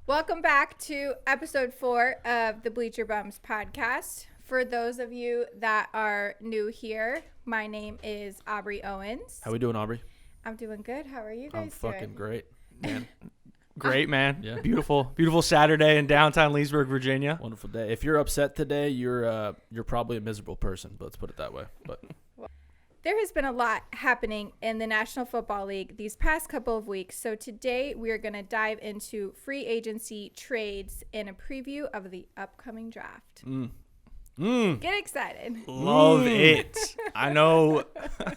Welcome back to episode 4 of the Bleacher Bums podcast. For those of you that are new here, my name is Aubrey Owens. How we doing, Aubrey? I'm doing good. How are you guys I'm fucking doing? Great, man. Great, man. Yeah. Beautiful Saturday in downtown Leesburg, Virginia. Wonderful day. If you're upset today, you're probably a miserable person. But let's put it that way. But There has been a lot happening in the National Football League these past couple of weeks. So today we are going to dive into free agency trades and a preview of the upcoming draft. Get excited. Love it. I know.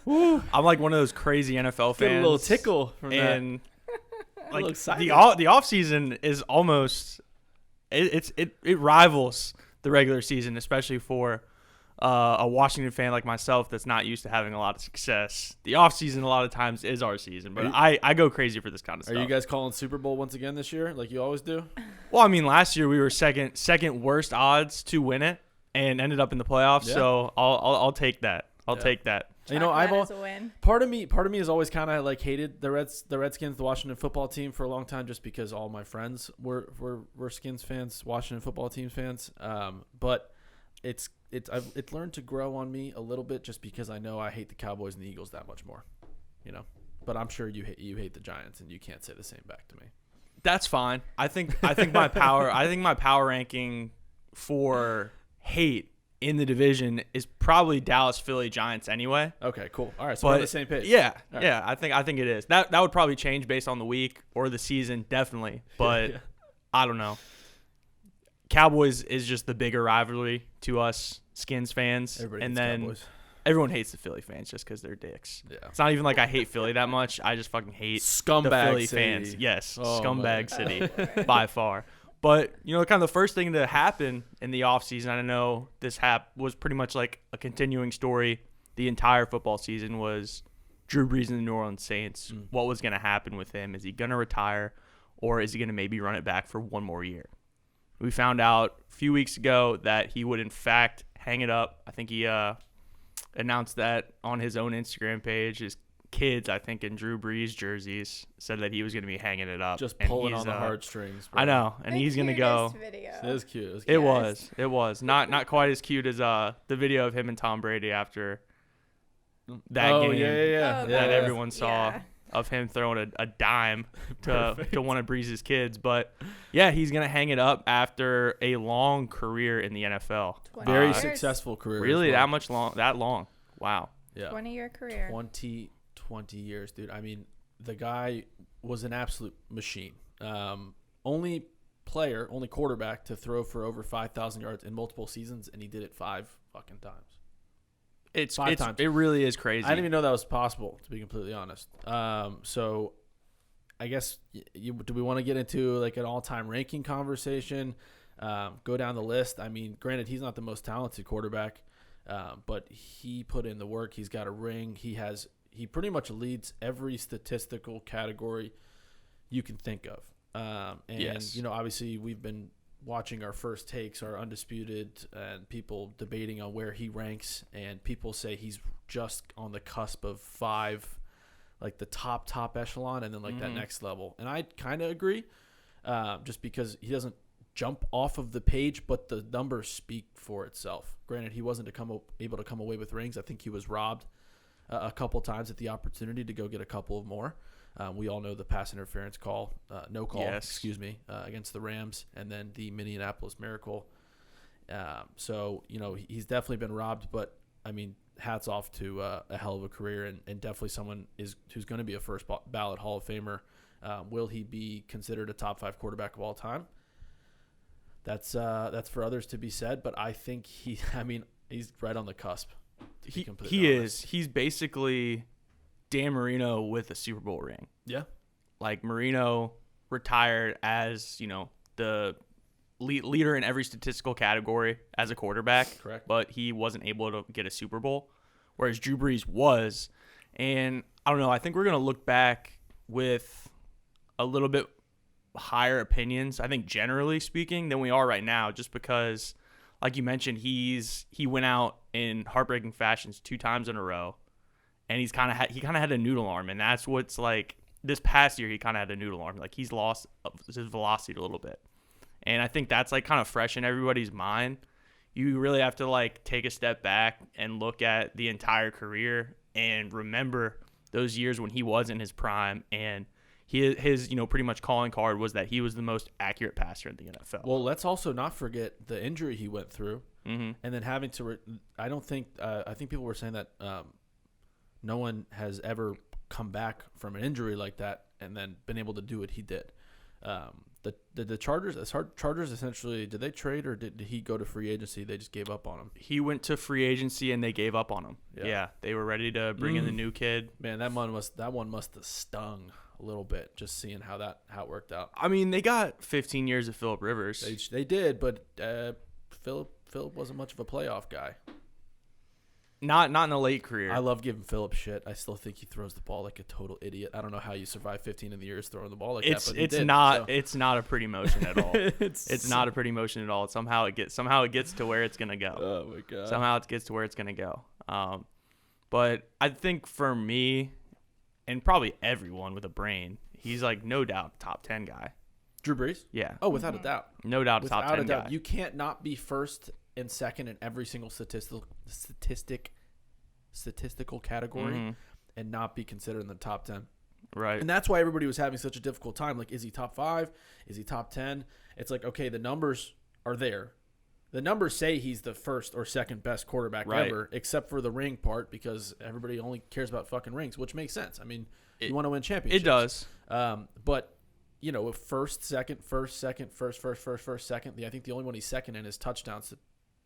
I'm like one of those crazy NFL fans. get a little tickle from and little like excited. the off season is almost it rivals the regular season, especially for a Washington fan like myself that's not used to having a lot of success. The off season a lot of times is our season, but I go crazy for this kind of stuff. Are you guys calling Super Bowl once again this year, like you always do? Well, I mean, last year we were second worst odds to win it and ended up in the playoffs. Yeah. So I'll take that. I'll Yeah. take that. You know, Chalk that as a win. part of me has always kind of like hated the Redskins, the Washington football team for a long time, just because all my friends were Skins fans, Washington football team fans. But it's learned to grow on me a little bit, just because I know I hate the Cowboys and the Eagles that much more, you know. But I'm sure you hate the Giants, and you can't say the same back to me. That's fine. I think my power ranking for hate in the division is probably Dallas, Philly, Giants anyway. Okay, cool. All right, so we're on the same page. Yeah, All right. yeah. I think it is. That would probably change based on the week or the season, definitely. But Yeah. I don't know. Cowboys is just the bigger rivalry to us Skins fans, Everybody and hates then Cowboys. everyone hates the Philly fans just because they're dicks. Yeah. It's not even like I hate Philly that much. I just fucking hate Scumbag the Philly city. fans. Yes, Oh, scumbag man. city by far. But, you know, kind of the first thing to happen in the offseason, I know this was pretty much like a continuing story the entire football season, was Drew Brees and the New Orleans Saints. What was going to happen with him? Is he going to retire, or is he going to maybe run it back for one more year? We found out a few weeks ago that he would, in fact, hang it up. I think he announced that on his own Instagram page. His kids, I think, in Drew Brees jerseys, said that he was going to be hanging it up. Just And pulling he's, on the heartstrings. Bro. I know, and The he's going to go. cutest video. It was cute. It Yes. was not quite as cute as the video of him and Tom Brady after that Oh, game yeah. Oh, that yeah. everyone saw Yeah. of him throwing a dime to Perfect. one of Breeze's kids. But yeah, he's gonna hang it up after a long career in the NFL. 20 Very years. successful career. Really, as well. that long? Wow. Yeah. 20-year career. 20 years, dude. I mean, the guy was an absolute machine. Only quarterback to throw for over 5,000 yards in multiple seasons, and he did it 5 fucking times. Five times. It really is crazy. I didn't even know that was possible, to be completely honest. So I guess do we want to get into like an all-time ranking conversation? Go down the list. I mean, granted, he's not the most talented quarterback, but he put in the work. He's got a ring. He pretty much leads every statistical category you can think of. And Yes. you know, obviously we've been watching our first takes, our undisputed, and people debating on where he ranks, and people say he's just on the cusp of 5, like the top echelon, and then like that next level. And I kind of agree, just because he doesn't jump off of the page, but the numbers speak for itself. Granted, he wasn't able to come away with rings. I think he was robbed a couple times at the opportunity to go get a couple of more. We all know the pass interference call, no call, Yes. against the Rams, and then the Minneapolis Miracle. So, you know, he's definitely been robbed, but, I mean, hats off to a hell of a career, and definitely someone who's going to be a first ballot Hall of Famer. Will he be considered a top 5 quarterback of all time? That's for others to be said, but I think he's right on the cusp. He is. He's basically Dan Marino with a Super Bowl ring. Yeah. Like, Marino retired as, you know, the leader in every statistical category as a quarterback. Correct. But he wasn't able to get a Super Bowl, whereas Drew Brees was. And I don't know, I think we're going to look back with a little bit higher opinions, I think generally speaking, than we are right now, just because, like you mentioned, he went out in heartbreaking fashions 2 times in a row. And he kind of had a noodle arm, and that's what's like this past year he kind of had a noodle arm. Like he's lost his velocity a little bit. And I think that's like kind of fresh in everybody's mind. You really have to like take a step back and look at the entire career and remember those years when he was in his prime, and his pretty much calling card was that he was the most accurate passer in the NFL. Well, let's also not forget the injury he went through, and then having to. I think people were saying that no one has ever come back from an injury like that and then been able to do what he did. The Chargers essentially, did they trade or did he go to free agency? They just gave up on him. He went to free agency and they gave up on him. Yeah, they were ready to bring in the new kid. Man, that one must have stung a little bit just seeing how it worked out. I mean, they got 15 years of Phillip Rivers. They did, but Phillip wasn't much of a playoff guy. Not in a late career. I love giving Phillip shit. I still think he throws the ball like a total idiot. I don't know how you survive 15 of the years throwing the ball like that. But it's not a pretty motion at all. It's not a pretty motion at all. Somehow it gets to where it's gonna go. Oh my god. Somehow it gets to where it's gonna go. But I think for me, and probably everyone with a brain, he's like no doubt top 10 guy. Drew Brees? Yeah. Oh, without a doubt. No doubt top 10 guy. You can't not be first and second in every single statistical category and not be considered in the top 10. Right. And that's why everybody was having such a difficult time. Like, is he top 5? Is he top 10? It's like, okay, the numbers are there. The numbers say he's the first or second best quarterback ever, except for the ring part, because everybody only cares about fucking rings, which makes sense. I mean, you want to win championships. It does. But first, second. I think the only one he's second in is touchdowns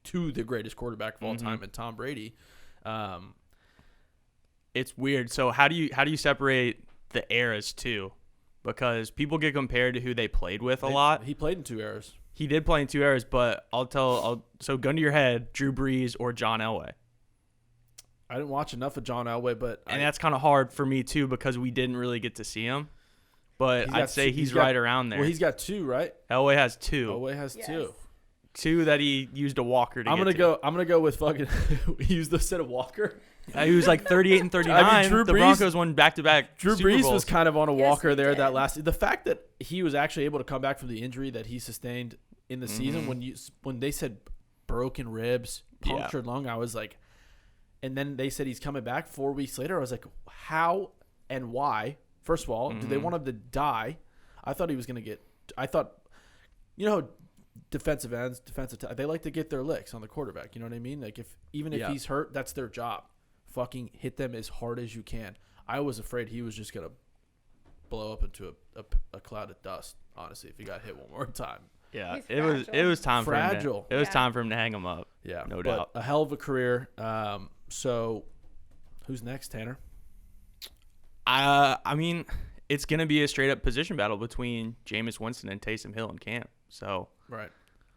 to the greatest quarterback of all time, and Tom Brady. It's weird. So how do you separate the eras too? Because people get compared to who they played with a lot. He played in 2 eras. He did play in 2 eras, but so gun to your head, Drew Brees or John Elway. I didn't watch enough of John Elway, but that's kind of hard for me too because we didn't really get to see him. But I'd say he's right around there. Well, he's got 2, right? Elway has 2. Elway has 2. 2 that he used a walker to I'm gonna go with fucking he used the set of Walker. He was like 38 and 39. I mean, the Broncos won back-to-back Drew Super Brees Bowls. was kind of on a walker there that last. The fact that he was actually able to come back from the injury that he sustained in the season when they said broken ribs, punctured lung, I was like, and then they said he's coming back 4 weeks later. I was like, how and why? First of all, do they want him to die? I thought he was going to get. I thought, defensive ends, they like to get their licks on the quarterback. You know what I mean? Like if he's hurt, that's their job. Fucking hit them as hard as you can. I was afraid he was just gonna blow up into a cloud of dust. Honestly, if he got hit one more time. Yeah, it was time fragile. for him. It was time for him to hang him up. Yeah, no doubt. A hell of a career. So, who's next, Tanner? I mean, it's gonna be a straight up position battle between Jameis Winston and Taysom Hill in camp. So right.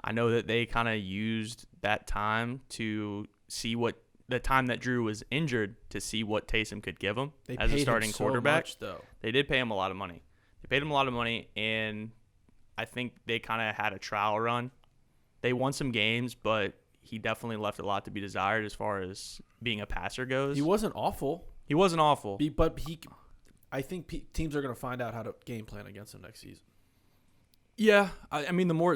I know that they kind of used that time to see what the time that Drew was injured to see what Taysom could give him as a starting quarterback. So much, though. They did pay him a lot of money. And I think they kind of had a trial run. They won some games, but he definitely left a lot to be desired as far as being a passer goes. He wasn't awful. But I think teams are going to find out how to game plan against him next season. Yeah, I mean, the more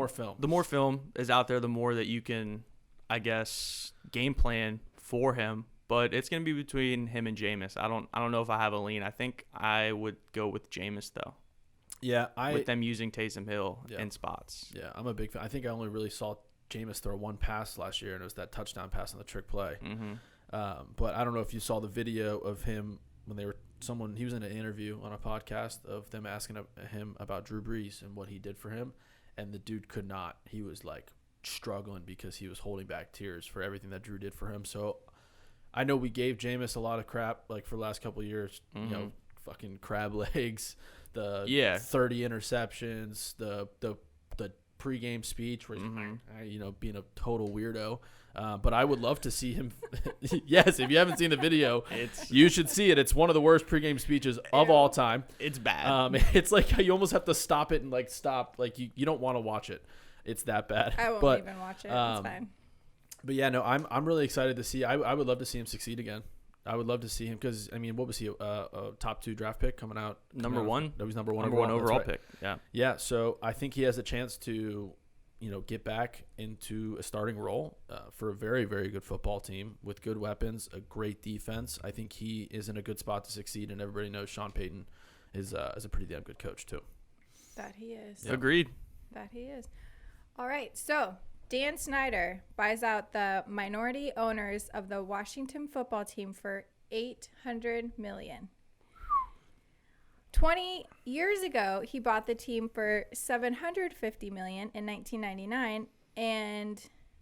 film is out there, the more that you can, I guess, game plan for him. But it's gonna be between him and Jameis. I don't know if I have a lean. I think I would go with Jameis though. Yeah, with them using Taysom Hill in spots. Yeah, I'm a big fan. I think I only really saw Jameis throw one pass last year, and it was that touchdown pass on the trick play. But I don't know if you saw the video of him when he was in an interview on a podcast of them asking him about Drew Brees and what he did for him, and the dude could not. He was like struggling because he was holding back tears for everything that Drew did for him. So I know we gave Jameis a lot of crap like for the last couple of years, fucking crab legs, the 30 interceptions, the pregame speech where he's being a total weirdo. But I would love to see him. Yes, if you haven't seen the video, you should see it. It's one of the worst pregame speeches of all time. It's bad. It's like you almost have to stop it and stop. Like you don't want to watch it. It's that bad. I won't even watch it. It's fine. But yeah, no, I'm really excited to see. I would love to see him succeed again. I would love to see him because, I mean, what was he, a top 2 draft pick coming out? Number one. That was number one overall right. pick. Yeah. Yeah, so I think he has a chance to, get back into a starting role for a very, very good football team with good weapons, a great defense. I think he is in a good spot to succeed, and everybody knows Sean Payton is a pretty damn good coach too. That he is. Yeah. Agreed. That he is. All right, so Dan Snyder buys out the minority owners of the Washington football team for $800 million. 20 years ago, he bought the team for $750 million in 1999, and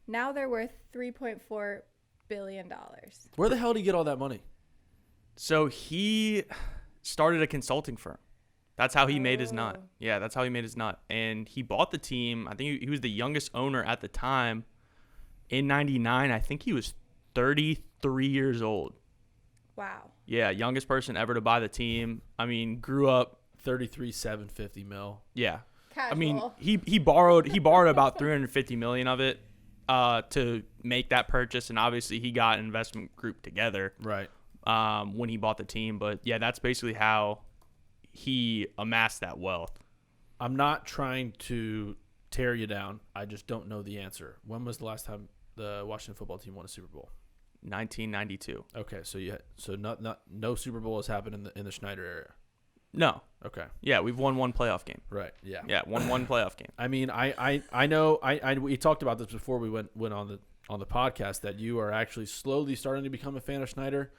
now they're worth $3.4 billion. Where the hell did he get all that money? So he started a consulting firm. That's how he made his nut. Oh. Yeah, that's how he made his nut. And he bought the team. I think he was the youngest owner at the time. In 99, I think he was 33 years old. Wow. Yeah, youngest person ever to buy the team. I mean, grew up. 750 mil. Yeah. Casual. I mean, he borrowed about 350 million of it to make that purchase, and obviously he got an investment group together Right. when he bought the team. But yeah, that's basically how he amassed that wealth. I'm not trying to tear you down. I just don't know the answer. When was the last time the Washington football team won a Super Bowl? 1992. Okay, so no Super Bowl has happened in the Snyder area. No. Okay. Yeah, we've won one playoff game. Right. Yeah. Yeah, won one playoff game. I mean, I know we talked about this before we went on the podcast that you are actually slowly starting to become a fan of Snyder.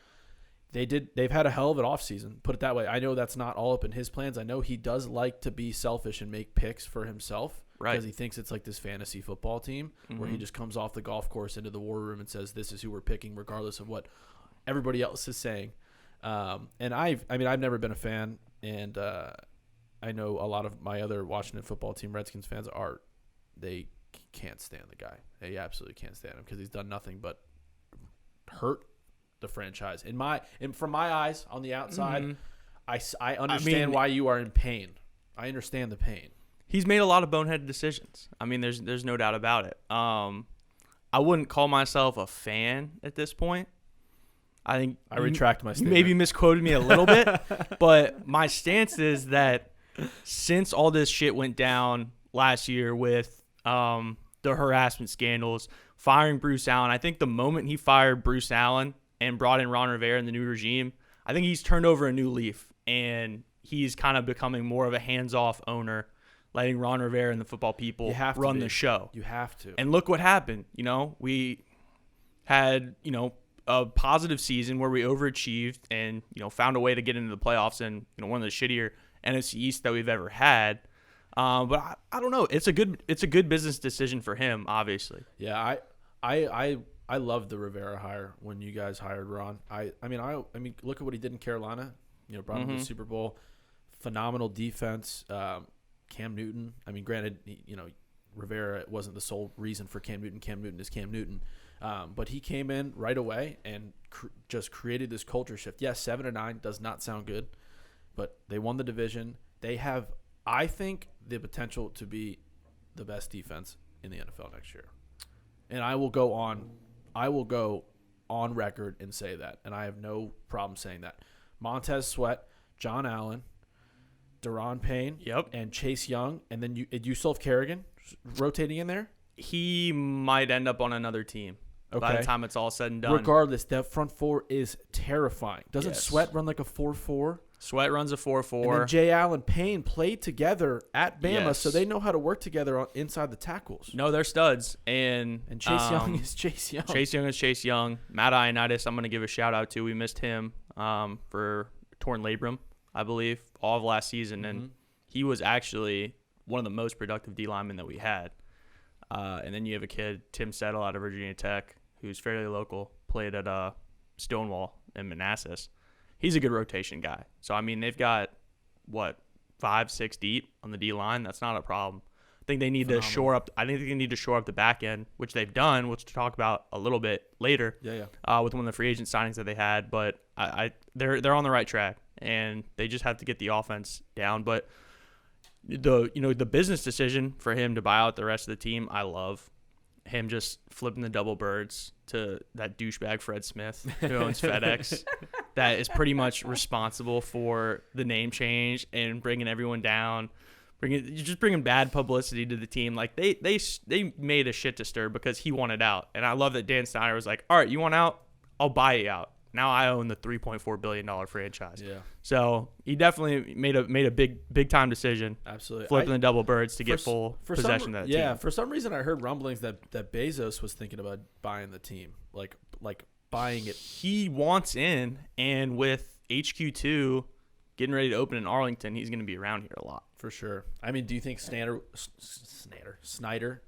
They've had a hell of an offseason, put it that way. I know that's not all up in his plans. I know he does like to be selfish and make picks for himself. Right. Because he thinks it's like this fantasy football team where he just comes off the golf course into the war room and says, this is who we're picking regardless of what everybody else is saying. And I've never been a fan, and I know a lot of my other Washington football team Redskins fans they can't stand the guy. They absolutely can't stand him because he's done nothing but hurt the franchise. From my eyes on the outside, I understand why you are in pain. I understand the pain. He's made a lot of boneheaded decisions. I mean, there's no doubt about it. I wouldn't call myself a fan at this point. I think I retract my statement. You maybe misquoted me a little bit, but my stance is that since all this shit went down last year with the harassment scandals, firing Bruce Allen, I think the moment he fired Bruce Allen and brought in Ron Rivera and the new regime, I think he's turned over a new leaf, and he's kind of becoming more of a hands-off owner, letting Ron Rivera and the football people run the show. You have to. And look what happened. We had, a positive season where we overachieved and, found a way to get into the playoffs and, one of the shittier NFC East that we've ever had. But I don't know. It's a good business decision for him, obviously. Yeah, I love the Rivera hire when you guys hired Ron. I mean, look at what he did in Carolina. Brought him to the Super Bowl. Phenomenal defense. Cam Newton. I mean, granted, Rivera wasn't the sole reason for Cam Newton. Cam Newton is Cam Newton. But he came in right away and just created this culture shift. Yes, 7-9 does not sound good, but they won the division. They have, I think, the potential to be the best defense in the NFL next year. And I will go on record and say that, and I have no problem saying that. Montez Sweat, John Allen, Daron Payne, and Chase Young, and then Yusuf Kerrigan rotating in there. He might end up on another team by the time it's all said and done. Regardless, that front four is terrifying. Doesn't Sweat run like a 4-4? Sweat runs a 4-4. And then Jay Allen, Payne played together at Bama, so they know how to work together inside the tackles. No, they're studs. And Chase Young is Chase Young. Chase Young is Chase Young. Matt Ioannidis, I'm going to give a shout-out to. We missed him for torn labrum, I believe, all of last season. And he was actually one of the most productive D linemen that we had. And then you have a kid, Tim Settle, out of Virginia Tech, who's fairly local, played at Stonewall in Manassas. He's a good rotation guy. So, I mean, they've got, 5-6 deep on the D-line. That's not a problem. I think they need to shore up. I think they need to shore up the back end, which they've done, which we'll talk about a little bit later. With one of the free agent signings that they had. But they're on the right track, and they just have to get the offense down. But the business decision for him to buy out the rest of the team, I love. him just flipping the double birds to that douchebag Fred Smith who owns FedEx, that is pretty much responsible for the name change and bringing everyone down. You're just bringing bad publicity to the team. Like they made a shit to stir because he wanted out, and I love that Dan Snyder was like, "All right, you want out? I'll buy you out. Now I own the $3.4 billion franchise." Yeah. So he definitely made a big time decision. Absolutely. Flipping the double birds to get full possession of that team. Yeah. For some reason, I heard rumblings that Bezos was thinking about buying the team, like buying it. He wants in, and with HQ2 getting ready to open in Arlington, he's going to be around here a lot. For sure. I mean, do you think Snyder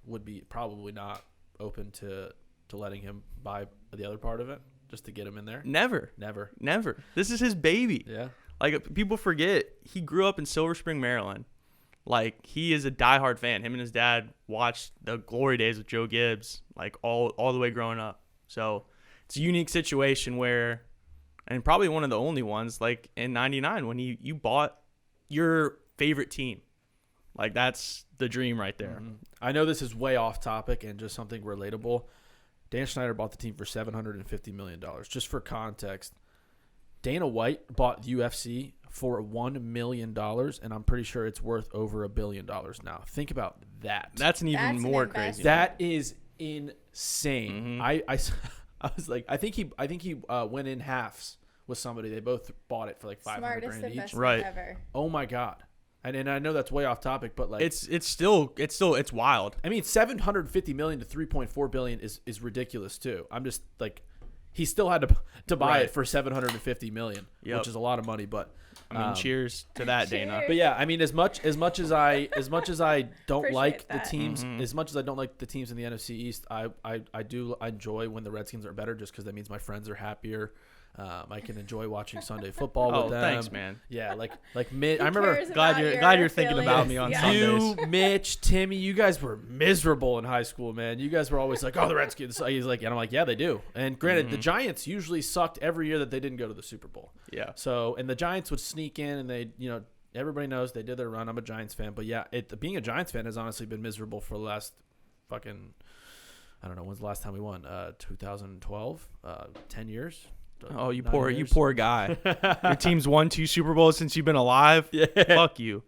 would be probably not open to letting him buy the other part of it just to get him in there? Never. This is his baby. Yeah. Like, people forget, he grew up in Silver Spring, Maryland. Like, he is a diehard fan. Him and his dad watched the glory days with Joe Gibbs, like, all the way growing up. So it's a unique situation where, and probably one of the only ones, like in '99 when you bought your favorite team. Like, that's the dream right there. Mm-hmm. I know this is way off topic and just something relatable. Dan Snyder bought the team for $750 million. Just for context, Dana White bought UFC for $1 million, and I'm pretty sure it's worth over $1 billion now. Think about that. That's even more crazy. That is insane. Mm-hmm. I was like, I think he went in halves with somebody. They both bought it for like $500,000 each. Right. Ever. Oh my God. And I know that's way off topic, but like it's still wild. I mean, $750 million to $3.4 billion is ridiculous too. I'm just like, he still had to buy it for $750 million, which is a lot of money. But I mean, cheers to that, Dana. But yeah, I mean, as much as I don't like the that. teams, as much as I don't like the teams in the NFC East, I do enjoy when the Redskins are better, just because that means my friends are happier. I can enjoy watching Sunday football with them. Thanks, man. Yeah, like I remember. Glad you're thinking about me on Sundays. You, Mitch, Timmy, you guys were miserable in high school, man. You guys were always like, "Oh, the Redskins." He's like, and I'm like, "Yeah, they do." And granted, the Giants usually sucked every year that they didn't go to the Super Bowl. Yeah. So, and the Giants would sneak in, and they, everybody knows they did their run. I'm a Giants fan, but yeah, being a Giants fan has honestly been miserable for the last fucking, I don't know, when's the last time we won? 2012, 10 years. Oh, you poor guy. Your team's won 2 Super Bowls since you've been alive. Yeah. Fuck you.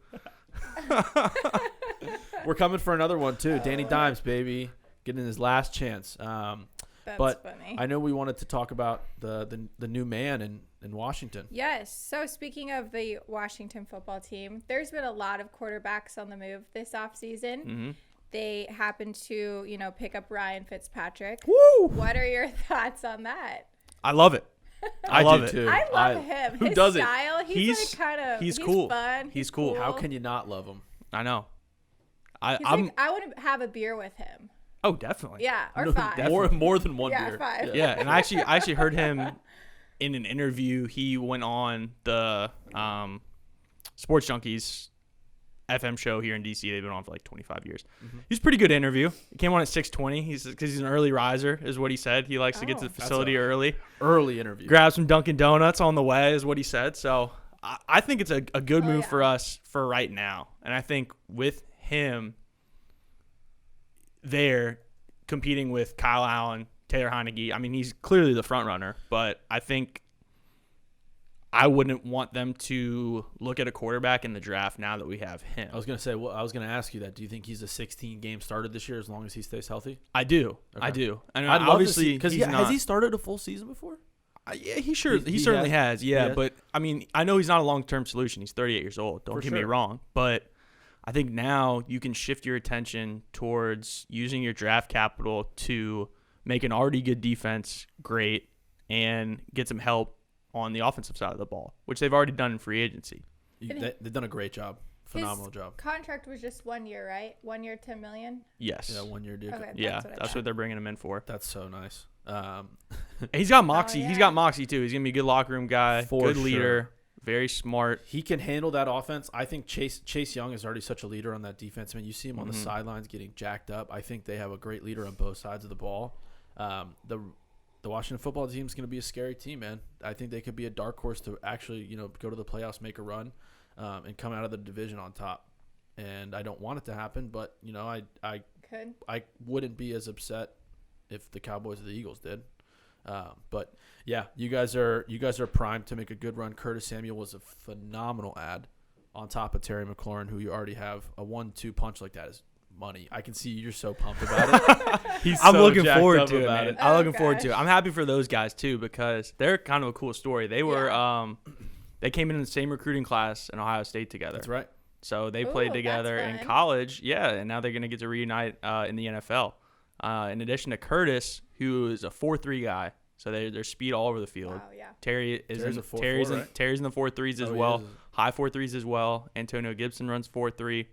We're coming for another one too. Danny Dimes, baby, getting his last chance. But funny. I know we wanted to talk about the new man in Washington. Yes. So speaking of the Washington football team, there's been a lot of quarterbacks on the move this offseason. Mm-hmm. They happened to, pick up Ryan Fitzpatrick. Woo! What are your thoughts on that? I love it. I love it too. I love him. Who His doesn't? style, he's cool. Fun. He's cool. How can you not love him? I know. I want to have a beer with him. Oh, definitely. Yeah, or 5. More than one beer. 5. Yeah, and I actually heard him in an interview. He went on the Sports Junkies FM show here in DC. They've been on for like 25 years. Mm-hmm. He's a pretty good interview. He came on at 6:20. Because he's an early riser, is what he said. He likes to get to the facility early. Early interview. Grab some Dunkin' Donuts on the way, is what he said. So I think it's a good move for us for right now. And I think with him there competing with Kyle Allen, Taylor Heineke, I mean, he's clearly the front runner, but I think I wouldn't want them to look at a quarterback in the draft now that we have him. I was going to ask you that. Do you think he's a 16-game starter this year as long as he stays healthy? I do. Okay. I do. And I'd obviously, because has he started a full season before? Yeah, he certainly has. Yeah, but I mean, I know he's not a long-term solution. He's 38 years old. Don't get me wrong, but I think now you can shift your attention towards using your draft capital to make an already good defense great and get some help on the offensive side of the ball, which they've already done in free agency. They've done a great job. Phenomenal job. Contract was just 1 year, right? 1 year, $10 million? Yes. Yeah, 1 year deal. Okay, yeah, that's what they're bringing him in for. That's so nice. He's got moxie. Oh, yeah. He's got moxie, too. He's going to be a good locker room guy, good leader, very smart. He can handle that offense. I think Chase Young is already such a leader on that defense. I mean, you see him on the sidelines getting jacked up. I think they have a great leader on both sides of the ball. The Washington football team is going to be a scary team, man. I think they could be a dark horse to actually, go to the playoffs, make a run, and come out of the division on top. And I don't want it to happen, but I I wouldn't be as upset if the Cowboys or the Eagles did. But yeah, you guys are primed to make a good run. Curtis Samuel was a phenomenal ad on top of Terry McLaurin, who you already have. A 1-2 punch like that is money. I can see you're so pumped about it. I'm so looking jacked forward up to it, about man. it. I'm looking forward to it. I'm happy for those guys too because they're kind of a cool story. They were they came in the same recruiting class in Ohio State together. That's right. So they played together in college, and now they're going to get to reunite in the NFL. In addition to Curtis, who is a 4.3 guy, so they're speed all over the field. Wow, yeah. Terry's a 4.4, right? Terry's in the 4.3s as well, high 4.3s as well. Antonio Gibson runs 4.3.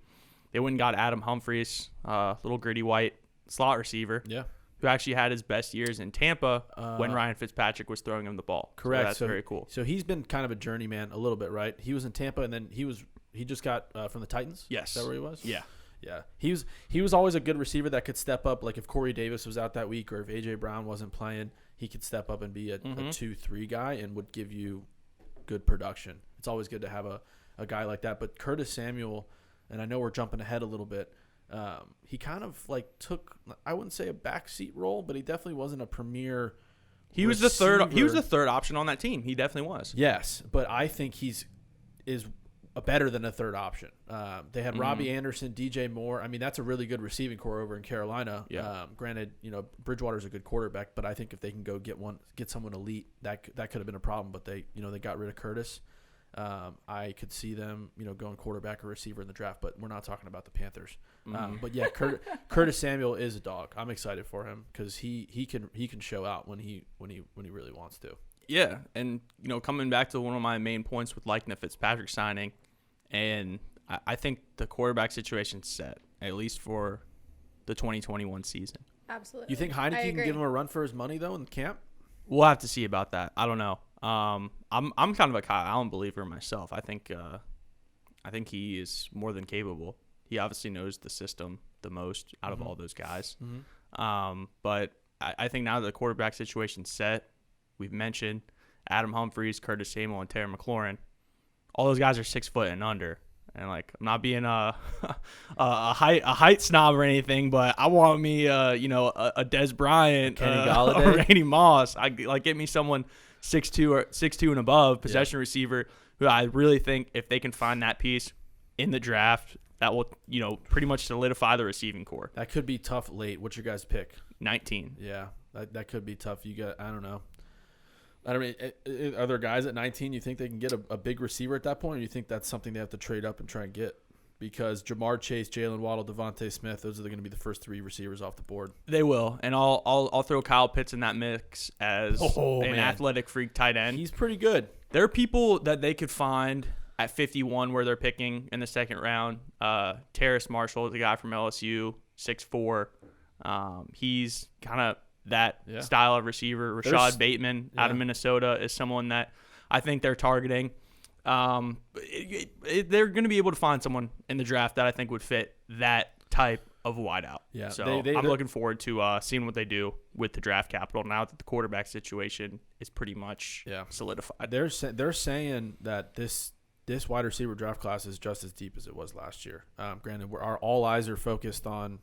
They went and got Adam Humphries, little gritty white slot receiver, who actually had his best years in Tampa when Ryan Fitzpatrick was throwing him the ball. Correct. So that's very cool. So he's been kind of a journeyman a little bit, right? He was in Tampa, and then he just got from the Titans. Yes. Is that where he was? Yeah. Yeah. He was always a good receiver that could step up. Like if Corey Davis was out that week or if A.J. Brown wasn't playing, he could step up and be a 2-3 guy and would give you good production. It's always good to have a guy like that. But Curtis Samuel, and I know we're jumping ahead a little bit, he kind of like took, I wouldn't say a backseat role, but he definitely wasn't a premier He was the third option on that team. He definitely was. Yes, but I think is better than a third option. They had Robbie Anderson, DJ Moore. I mean, that's a really good receiving core over in Carolina. Yeah. Granted, Bridgewater's a good quarterback, but I think if they can go get someone elite, that could have been a problem. But they got rid of Curtis. I could see them, going quarterback or receiver in the draft, but we're not talking about the Panthers. But yeah, Curtis Samuel is a dog. I'm excited for him because he can show out when he really wants to. Yeah, and coming back to one of my main points with liking the Fitzpatrick signing, and I think the quarterback situation's set, at least for the 2021 season. Absolutely. You think Heineke can give him a run for his money though in camp? We'll have to see about that. I don't know. I'm kind of a Kyle Allen believer myself. I think he is more than capable. He obviously knows the system the most out of all those guys. But I think now that the quarterback situation's set, we've mentioned Adam Humphries, Curtis Samuel, and Terry McLaurin. All those guys are 6 foot and under. And I'm not being a height snob or anything, but I want me a Des Bryant, Kenny Galladay, or Randy Moss. Get me someone 6'2" and above, possession receiver, who I really think if they can find that piece in the draft, that will pretty much solidify the receiving core. That could be tough late. What's your guys' pick? 19. Yeah, that could be tough. I don't know. Are there guys at 19 you think they can get a big receiver at that point, or you think that's something they have to trade up and try and get? Because Jamar Chase, Jalen Waddle, Devante Smith, those are going to be the first 3 receivers off the board. They will, and I'll throw Kyle Pitts in that mix as athletic freak tight end. He's pretty good. There are people that they could find at 51 where they're picking in the second round. Terrace Marshall, the guy from LSU, 6'4". He's kind of that style of receiver. Rashad Bateman out of Minnesota is someone that I think they're targeting. They're going to be able to find someone in the draft that I think would fit that type of wideout. Yeah, so I'm looking forward to seeing what they do with the draft capital now that the quarterback situation is pretty much solidified. They're saying that this wide receiver draft class is just as deep as it was last year. Granted, all eyes are focused on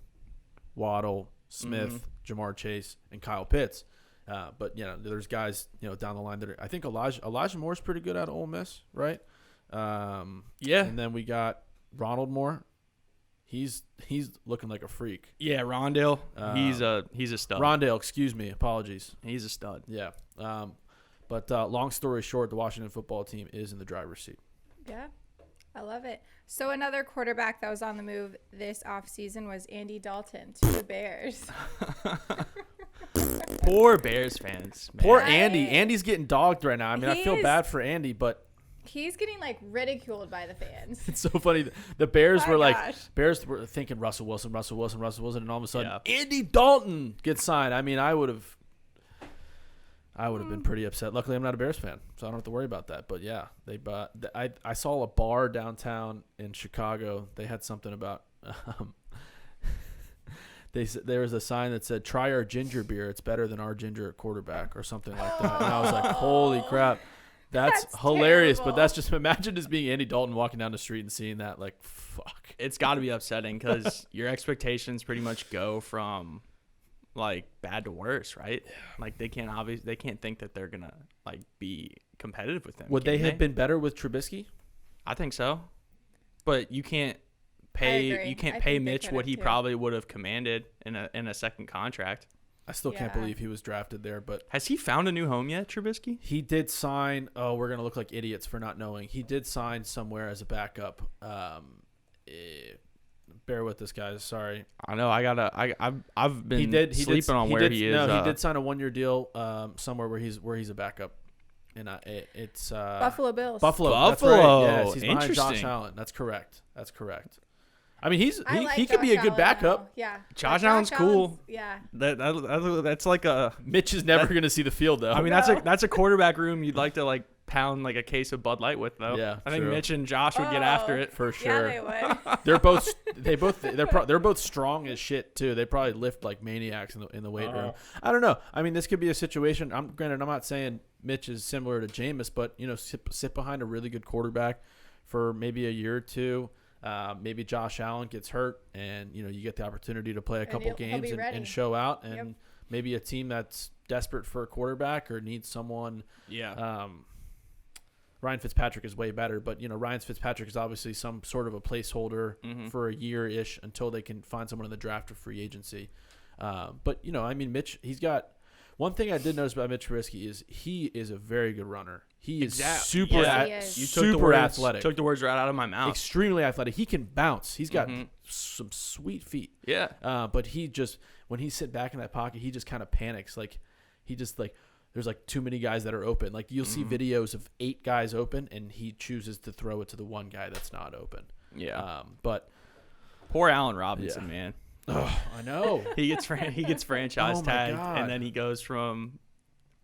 Waddle, Smith, Jamar Chase, and Kyle Pitts. But there's guys down the line that I think Elijah Moore's pretty good out of Ole Miss, right? And then we got Ronald Moore. He's looking like a freak. Yeah, Rondale. He's a stud. Rondale, excuse me, apologies. He's a stud. Yeah. But long story short, the Washington football team is in the driver's seat. Yeah. I love it. So another quarterback that was on the move this offseason was Andy Dalton to the Bears. Poor Bears fans. Man. Poor Andy. Andy's getting dogged right now. I mean, I feel bad for Andy, but he's getting ridiculed by the fans. It's so funny. The Bears Bears were thinking Russell Wilson, and all of a sudden Andy Dalton gets signed. I mean, I would have been pretty upset. Luckily, I'm not a Bears fan, so I don't have to worry about that. But yeah, I saw a bar downtown in Chicago. They had something about there was a sign that said, "Try our ginger beer. It's better than our ginger at quarterback," or something like that. And I was like, "Holy crap!" That's That's hilarious. terrible. But that's just imagine just being Andy Dalton walking down the street and seeing that. Like, fuck. It's got to be upsetting because your expectations pretty much go from like bad to worse, right? Like they can't think that they're gonna like be competitive with him. Would they can have been better with Trubisky? I think so, but you can't I pay agree. you can't I pay think they Mitch what could've, he too. probably would have commanded in a second contract. I still can't Yeah. believe he was drafted there, but Has he found a new home yet, Trubisky? he did sign. Oh, we're gonna look like idiots for not knowing. He did sign somewhere as a backup. Bear with this, guys. Sorry. I know. I've been He did. sleeping on where he is. No, he did sign a 1-year deal somewhere where he's a backup, and it's Buffalo Bills. Buffalo. That's Buffalo. right. Yes, he's behind Josh Interesting. Allen. That's correct. I mean, I like he could be Josh a good Allen, backup. though. Yeah. Josh But Allen's cool. Yeah. That's like a. Mitch is never going to see the field though. I mean, No. that's a quarterback room you'd like to like pound like a case of Bud Light with, though. Yeah, I think true. Mitch and Josh would get after it. for sure. Yeah, they would. They're both strong as shit too. They probably lift like maniacs in the weight room. I don't know. I mean, this could be a situation. I'm not saying Mitch is similar to Jameis, but sit behind a really good quarterback for maybe a year or two. Maybe Josh Allen gets hurt, and you get the opportunity to play a couple he'll games be ready. and show out, and Yep. maybe a team that's desperate for a quarterback or needs someone. Yeah. Ryan Fitzpatrick is way better, but Ryan Fitzpatrick is obviously some sort of a placeholder for a year-ish until they can find someone in the draft or free agency. But I mean, Mitch, he's got one thing I did notice about Mitch Trubisky is he is a very good runner. He is super, Yes, he is. You took the super words, athletic, Took the words right out of my mouth. extremely athletic. He can bounce. He's got some sweet feet. Yeah. But he just when he sit back in that pocket, he just kind of panics. Like he just like. There's like too many guys that are open. Like you'll see videos of 8 guys open, and he chooses to throw it to the one guy that's not open. Yeah. But Poor Allen Robinson, Yeah. man. I know. He gets franchise Oh my tagged, God. and then he goes from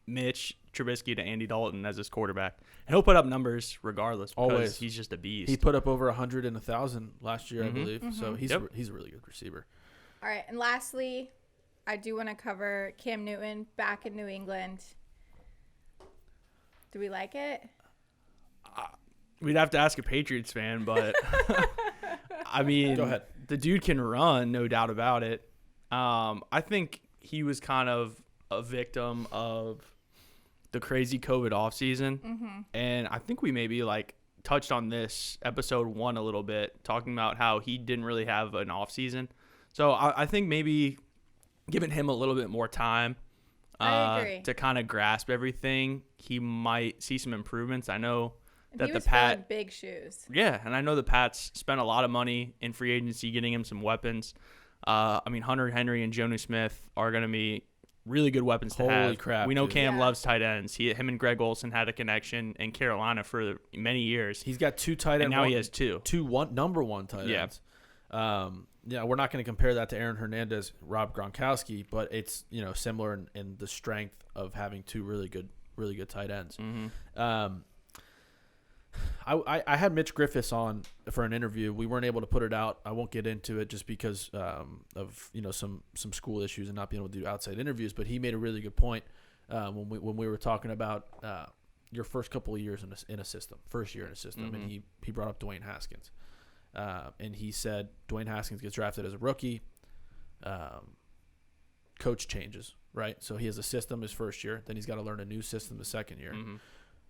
Mitch Trubisky to Andy Dalton as his quarterback. And he'll put up numbers regardless because Always. he's just a beast. He put up over 100 and 1,000 last year, I Mhm. believe. So he's Yep. he's a really good receiver. All right. And lastly, I do want to cover Cam Newton back in New England. Do we like it? We'd have to ask a Patriots fan, but I mean, Go ahead. The dude can run, no doubt about it. I think he was kind of a victim of the crazy COVID offseason. And I think we maybe like touched on this episode 1 a little bit, talking about how he didn't really have an offseason. So I think maybe giving him a little bit more time I agree. to kind of grasp everything, he might see some improvements. I know And that he the was filling Pat, big shoes. yeah, and I know the Pats spent a lot of money in free agency getting him some weapons. I mean, Hunter Henry and Jonnu Smith are going to be really good weapons to have. Holy crap, We know dude. Cam Yeah. loves tight ends. Him and Greg Olsen had a connection in Carolina for many years, He's got 2 tight ends. and now he has 2. number 1 tight Yeah. ends. Yeah, we're not going to compare that to Aaron Hernandez, Rob Gronkowski, but it's similar in the strength of having 2 really good tight ends. I had Mitch Griffiths on for an interview. We weren't able to put it out. I won't get into it just because of some school issues and not being able to do outside interviews. But he made a really good point when we were talking about your first couple of years in a system, first year in a system, and he brought up Dwayne Haskins, and he said Dwayne Haskins gets drafted as a rookie. Coach changes, right? So he has a system his first year, then he's got to learn a new system the second year.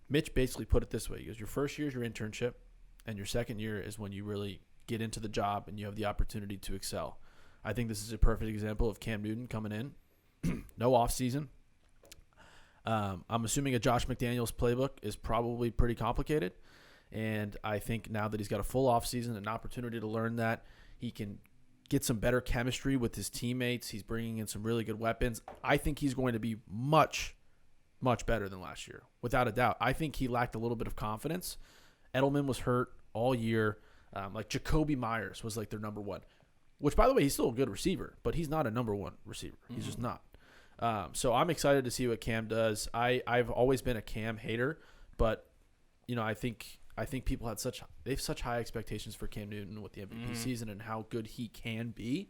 Mitch basically put it this way. He goes, your first year is your internship, and your second year is when you really get into the job and you have the opportunity to excel. I think this is a perfect example of Cam Newton coming in, no offseason. I'm assuming a Josh McDaniels playbook is probably pretty complicated, and I think now that he's got a full offseason, an opportunity to learn that, he can get some better chemistry with his teammates. He's bringing in some really good weapons. I think he's going to be much better than last year, without a doubt. I think he lacked a little bit of confidence. Edelman was hurt all year. Like Jacoby Myers was like their number 1, which, by the way, he's still a good receiver, but he's not a number 1 receiver. He's just not. So I'm excited to see what Cam does. I've always been a Cam hater, but I think people had they have such high expectations for Cam Newton with the MVP season and how good he can be,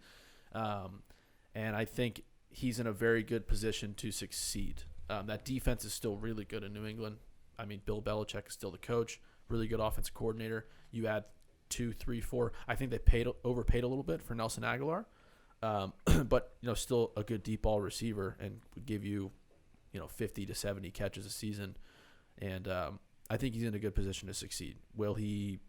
and I think he's in a very good position to succeed. That defense is still really good in New England. I mean, Bill Belichick is still the coach, really good offensive coordinator. You add 2, 3, 4. I think they overpaid a little bit for Nelson Aguilar, but still a good deep ball receiver and would give you 50 to 70 catches a season, and I think he's in a good position to succeed. Will he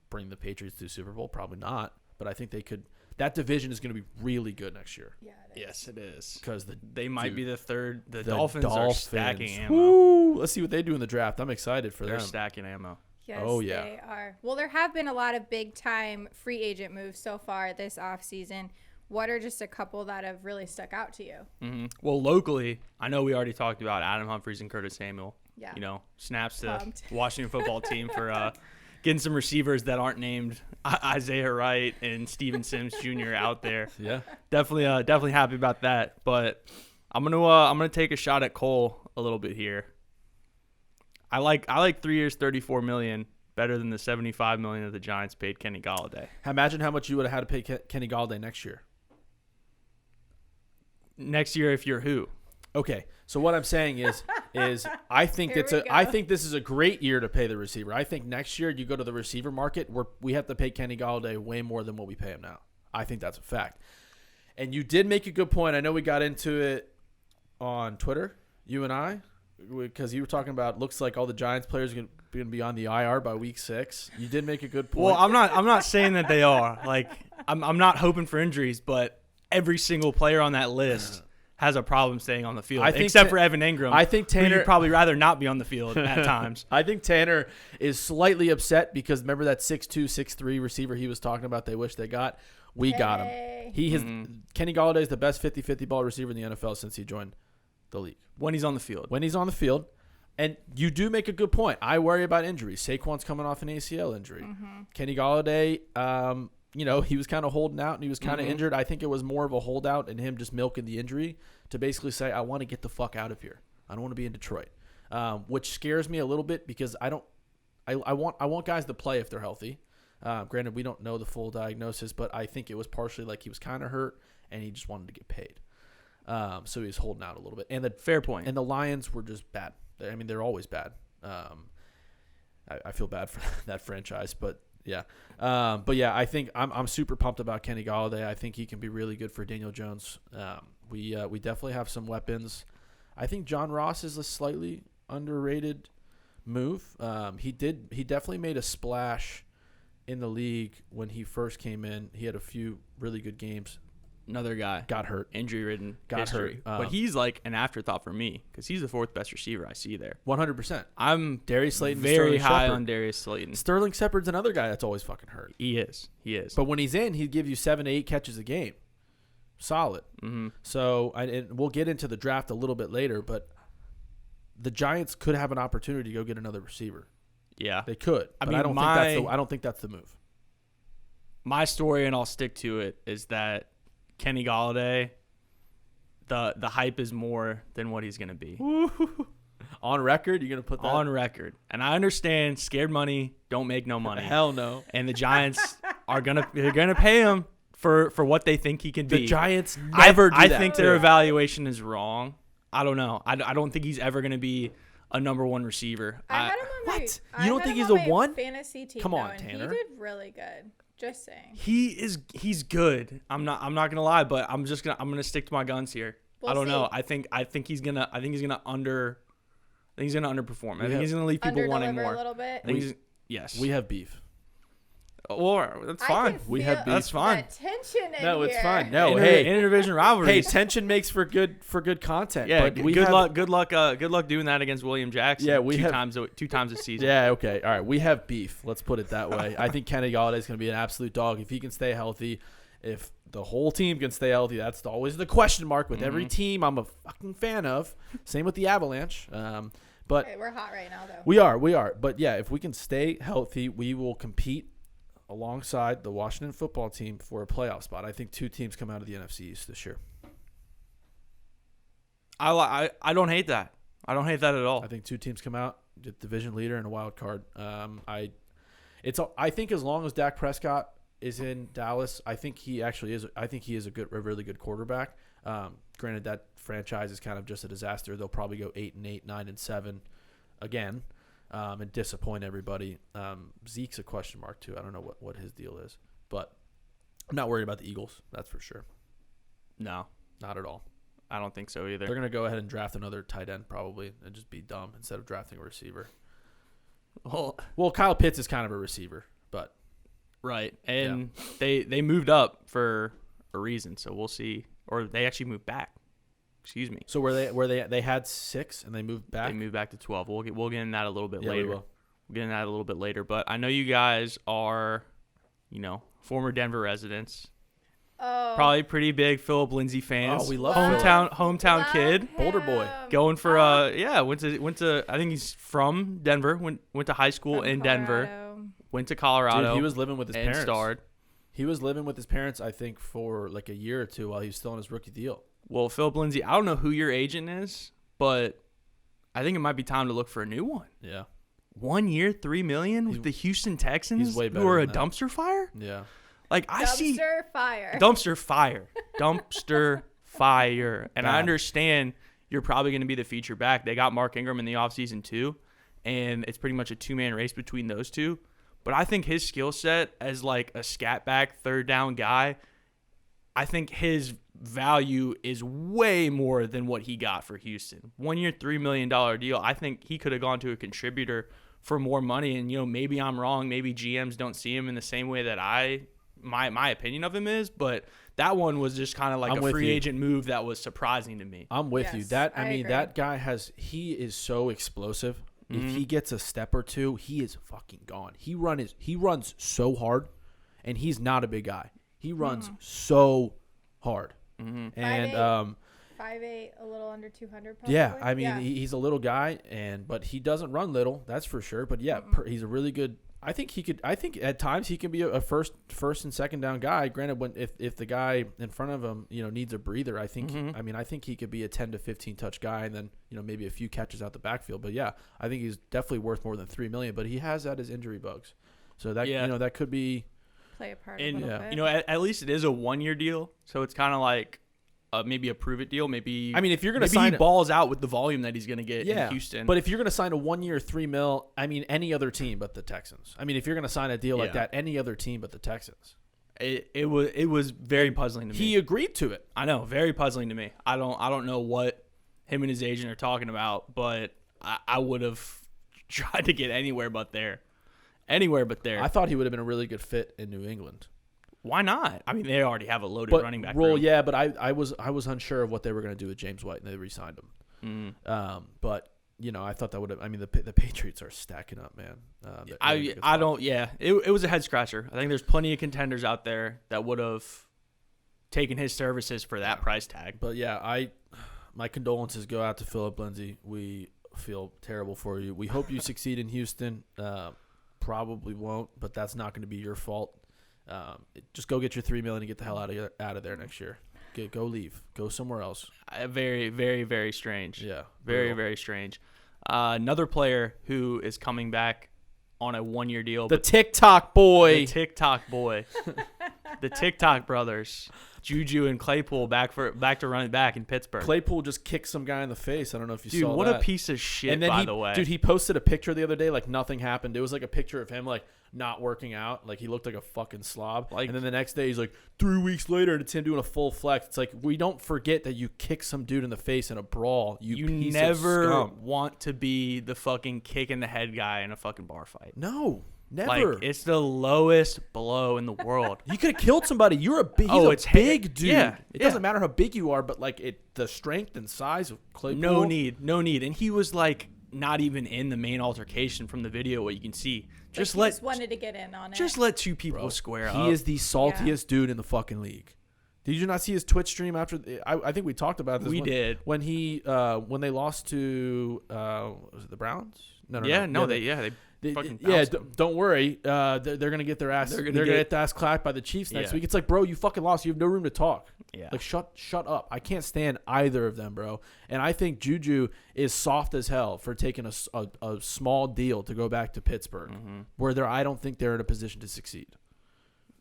bring the Patriots to the Super Bowl? Probably not, but I think they could. That division is going to be really good next year. Yeah, it is. Yes, it is. Because they might be the third. The Dolphins are stacking ammo. Woo! Let's see what they do in the draft. I'm excited for They're them. stacking ammo. Yes, Oh, yeah. they are. Well, there have been a lot of big-time free agent moves so far this offseason. What are just a couple that have really stuck out to you? Mm-hmm. Well, locally, I know we already talked about Adam Humphries and Curtis Samuel. Yeah. Snaps to Pumped. Washington football team for getting some receivers that aren't named Isaiah Wright and Steven Sims Jr. out there. Yeah. Definitely happy about that. But I'm gonna take a shot at Cole a little bit here. I like 3 years, $34 million better than the $75 million that the Giants paid Kenny Golladay. Imagine how much you would have had to pay Kenny Golladay next year. Next year, if you're who? Okay, so what I'm saying is I think I think this is a great year to pay the receiver. I think next year you go to the receiver market where we have to pay Kenny Golladay way more than what we pay him now. I think that's a fact. And you did make a good point. I know we got into it on Twitter, you and I, because you were talking about looks like all the Giants players are going to be on the IR by week 6. You did make a good point. Well, I'm not saying that they are. Like I'm not hoping for injuries, but every single player on that list has a problem staying on the field, except for Evan Ingram. I think Tanner would probably rather not be on the field at times. I think Tanner is slightly upset because remember that 6'2", 6'3" receiver he was talking about they wish they got? We got him. He has Kenny Golladay is the best 50-50 ball receiver in the NFL since he joined the league. When he's on the field. And you do make a good point. I worry about injuries. Saquon's coming off an ACL injury. Kenny Golladay, he was kind of holding out and he was kind of injured. I think it was more of a holdout and him just milking the injury to basically say, I want to get the fuck out of here. I don't want to be in Detroit, which scares me a little bit because I want guys to play if they're healthy. Granted, we don't know the full diagnosis, but I think it was partially like he was kind of hurt and he just wanted to get paid. So he was holding out a little bit. And fair point. And the Lions were just bad. I mean, they're always bad. I feel bad for that franchise, but yeah. I think I'm super pumped about Kenny Golladay. I think he can be really good for Daniel Jones. We definitely have some weapons. I think John Ross is a slightly underrated move. He definitely made a splash in the league when he first came in. He had a few really good games. Another guy got hurt, injury-ridden, got history. hurt. But he's like an afterthought for me because he's the 4th best receiver I see there. 100%. I'm Darius Slayton, very high Shepard. on Darius Slayton. Sterling Shepard's another guy that's always fucking hurt. He is. But when he's in, he'd give you 7 to 8 catches a game. Solid. Mm-hmm. So and we'll get into the draft a little bit later, but the Giants could have an opportunity to go get another receiver. Yeah, they could. I don't think that's the move. My story, and I'll stick to it, is that Kenny Golladay, the hype is more than what he's going to be. On record? You're going to put that? On record. And I understand scared money don't make no money. Hell no. And the Giants they're going to pay him for what they think he can be. The Giants never do that. I think their evaluation is wrong. I don't know. I don't think he's ever going to be a number 1 receiver. I had him on what? You don't think he's a 1? Fantasy team. Come on, and Tanner. He did really good. Just saying. He's good. I'm not gonna lie, but I'm gonna stick to my guns here. I don't know. I think he's gonna underperform. I think he's gonna leave people wanting more. A little bit. Yes. We have beef. Or that's fine. We have beef. That's fine. Tension in No, it's here. fine. No, interdivision rivalries. Hey, tension makes for good content. Yeah, but good luck doing that against William Jackson. Yeah, two times a season. Yeah, okay, all right. We have beef. Let's put it that way. I think Kenny Golladay is going to be an absolute dog if he can stay healthy. If the whole team can stay healthy, that's always the question mark with every team I'm a fucking fan of. Same with the Avalanche. But we're hot right now, though. We are. But yeah, if we can stay healthy, we will compete alongside the Washington football team for a playoff spot. I think 2 teams come out of the NFC East this year. I don't hate that. I don't hate that at all. I think 2 teams come out, division leader and a wild card. I think as long as Dak Prescott is in Dallas. I think he actually is. I think he is a really good quarterback. Granted, that franchise is kind of just a disaster. They'll probably go 8-8, 9-7 again, and disappoint everybody. Zeke's a question mark too. I don't know what his deal is, but I'm not worried about the Eagles. That's for sure. No, not at all. I don't think so either. They're gonna go ahead and draft another tight end probably, and just be dumb instead of drafting a receiver. Well, Kyle Pitts is kind of a receiver, but right, and they moved up for a reason, so we'll see. Or they actually moved back. Excuse me. So they had 6 and they moved back. They moved back to 12. We'll get into that a little bit later. We will. We'll get into that a little bit later. But I know you guys are, former Denver residents. Oh. Probably pretty big Philip Lindsay fans. Oh, we love hometown love kid, him. Boulder boy, going for went to I think he's from Denver. Went to high school in Denver. Went to Colorado. Dude, he was living with his parents. Starred. He was living with his parents, I think, for like a year or two while he was still on his rookie deal. Well, Philip Lindsay, I don't know who your agent is, but I think it might be time to look for a new one. Yeah. 1 year, $3 million with the Houston Texans, he's way better who are a than that. dumpster fire. Yeah. Like I see dumpster fire. Dumpster fire. And Bad. I understand you're probably going to be the feature back. They got Mark Ingram in the offseason too, and it's pretty much a 2-man race between those two. But I think his skill set as like a scat back, third down guy, I think his value is way more than what he got for Houston. 1 year, $3 million deal. I think he could have gone to a contributor for more money. And, maybe I'm wrong. Maybe GMs don't see him in the same way that my opinion of him is. But that one was just kind of like a free agent move that was surprising to me. I'm with you. I mean, agree. that guy he is so explosive. If he gets a step or two, he is fucking gone. He runs so hard, and he's not a big guy. He runs so hard. And 5'8", a little under 200 probably. yeah, I mean he's a little guy, but he doesn't run little, that's for sure. But yeah, he's a really good. I think at times he can be a first and second down guy. Granted, if the guy in front of him needs a breather, I think I think he could be a 10 to 15 touch guy, and then maybe a few catches out the backfield. But yeah, I think he's definitely worth more than $3 million. But he has had his injury bugs, so that that could be play a part. And a little bit. at least it is a 1 year deal, so it's kind of like maybe a prove it deal. Maybe if you're gonna he balls out with the volume that he's gonna get in Houston. But if you're gonna sign a 1 year, $3 million, any other team but the Texans. If you're gonna sign a deal like that, any other team but the Texans. It was very puzzling to me. He agreed to it. I know, very puzzling to me. I don't know what him and his agent are talking about, but I would have tried to get anywhere but there. I thought he would have been a really good fit in New England. Why not? They already have a loaded running back room. Yeah, but I was unsure of what they were going to do with James White, and they re-signed him. But I thought that would have. The Patriots are stacking up, man. I don't. Yeah, it was a head scratcher. I think there's plenty of contenders out there that would have taken his services for that price tag. But yeah, my condolences go out to Philip Lindsay. We feel terrible for you. We hope you succeed in Houston. Probably won't, but that's not going to be your fault. Just go get your $3 million and get the hell out of there next year. Go leave. Go somewhere else. Very, very, very strange. Yeah. Very, very strange. Another player who is coming back on a 1 year deal. The TikTok boy. The TikTok boy. The TikTok brothers. Juju and Claypool back to running back in Pittsburgh. Claypool just kicked some guy in the face. I don't know if you saw that. Dude, what a piece of shit, and then by the way. Dude, he posted a picture the other day like nothing happened. It was like a picture of him like not working out. Like he looked like a fucking slob. And then the next day he's like 3 weeks later and it's him doing a full flex. It's like we don't forget that you kicked some dude in the face in a brawl. You piece never of scum. want to be the fucking kick in the head guy in a fucking bar fight. No. Never. It's the lowest blow in the world. You could have killed somebody. You're a big. He's a big dude. Yeah, it doesn't matter how big you are, but the strength and size of Claypool. No need. And he was like not even in the main altercation from the video. What you can see, just wanted to get in on it. Just let two people square up. He is the saltiest dude in the fucking league. Did you not see his Twitch stream after? I think we talked about this. We did when they lost to was it the Browns? No. Don't worry. They're gonna get their ass. They're gonna get their ass clapped by the Chiefs next week. It's like, bro, you fucking lost. You have no room to talk. Yeah. Like, shut up. I can't stand either of them, bro. And I think Juju is soft as hell for taking a small deal to go back to Pittsburgh, where I don't think they're in a position to succeed.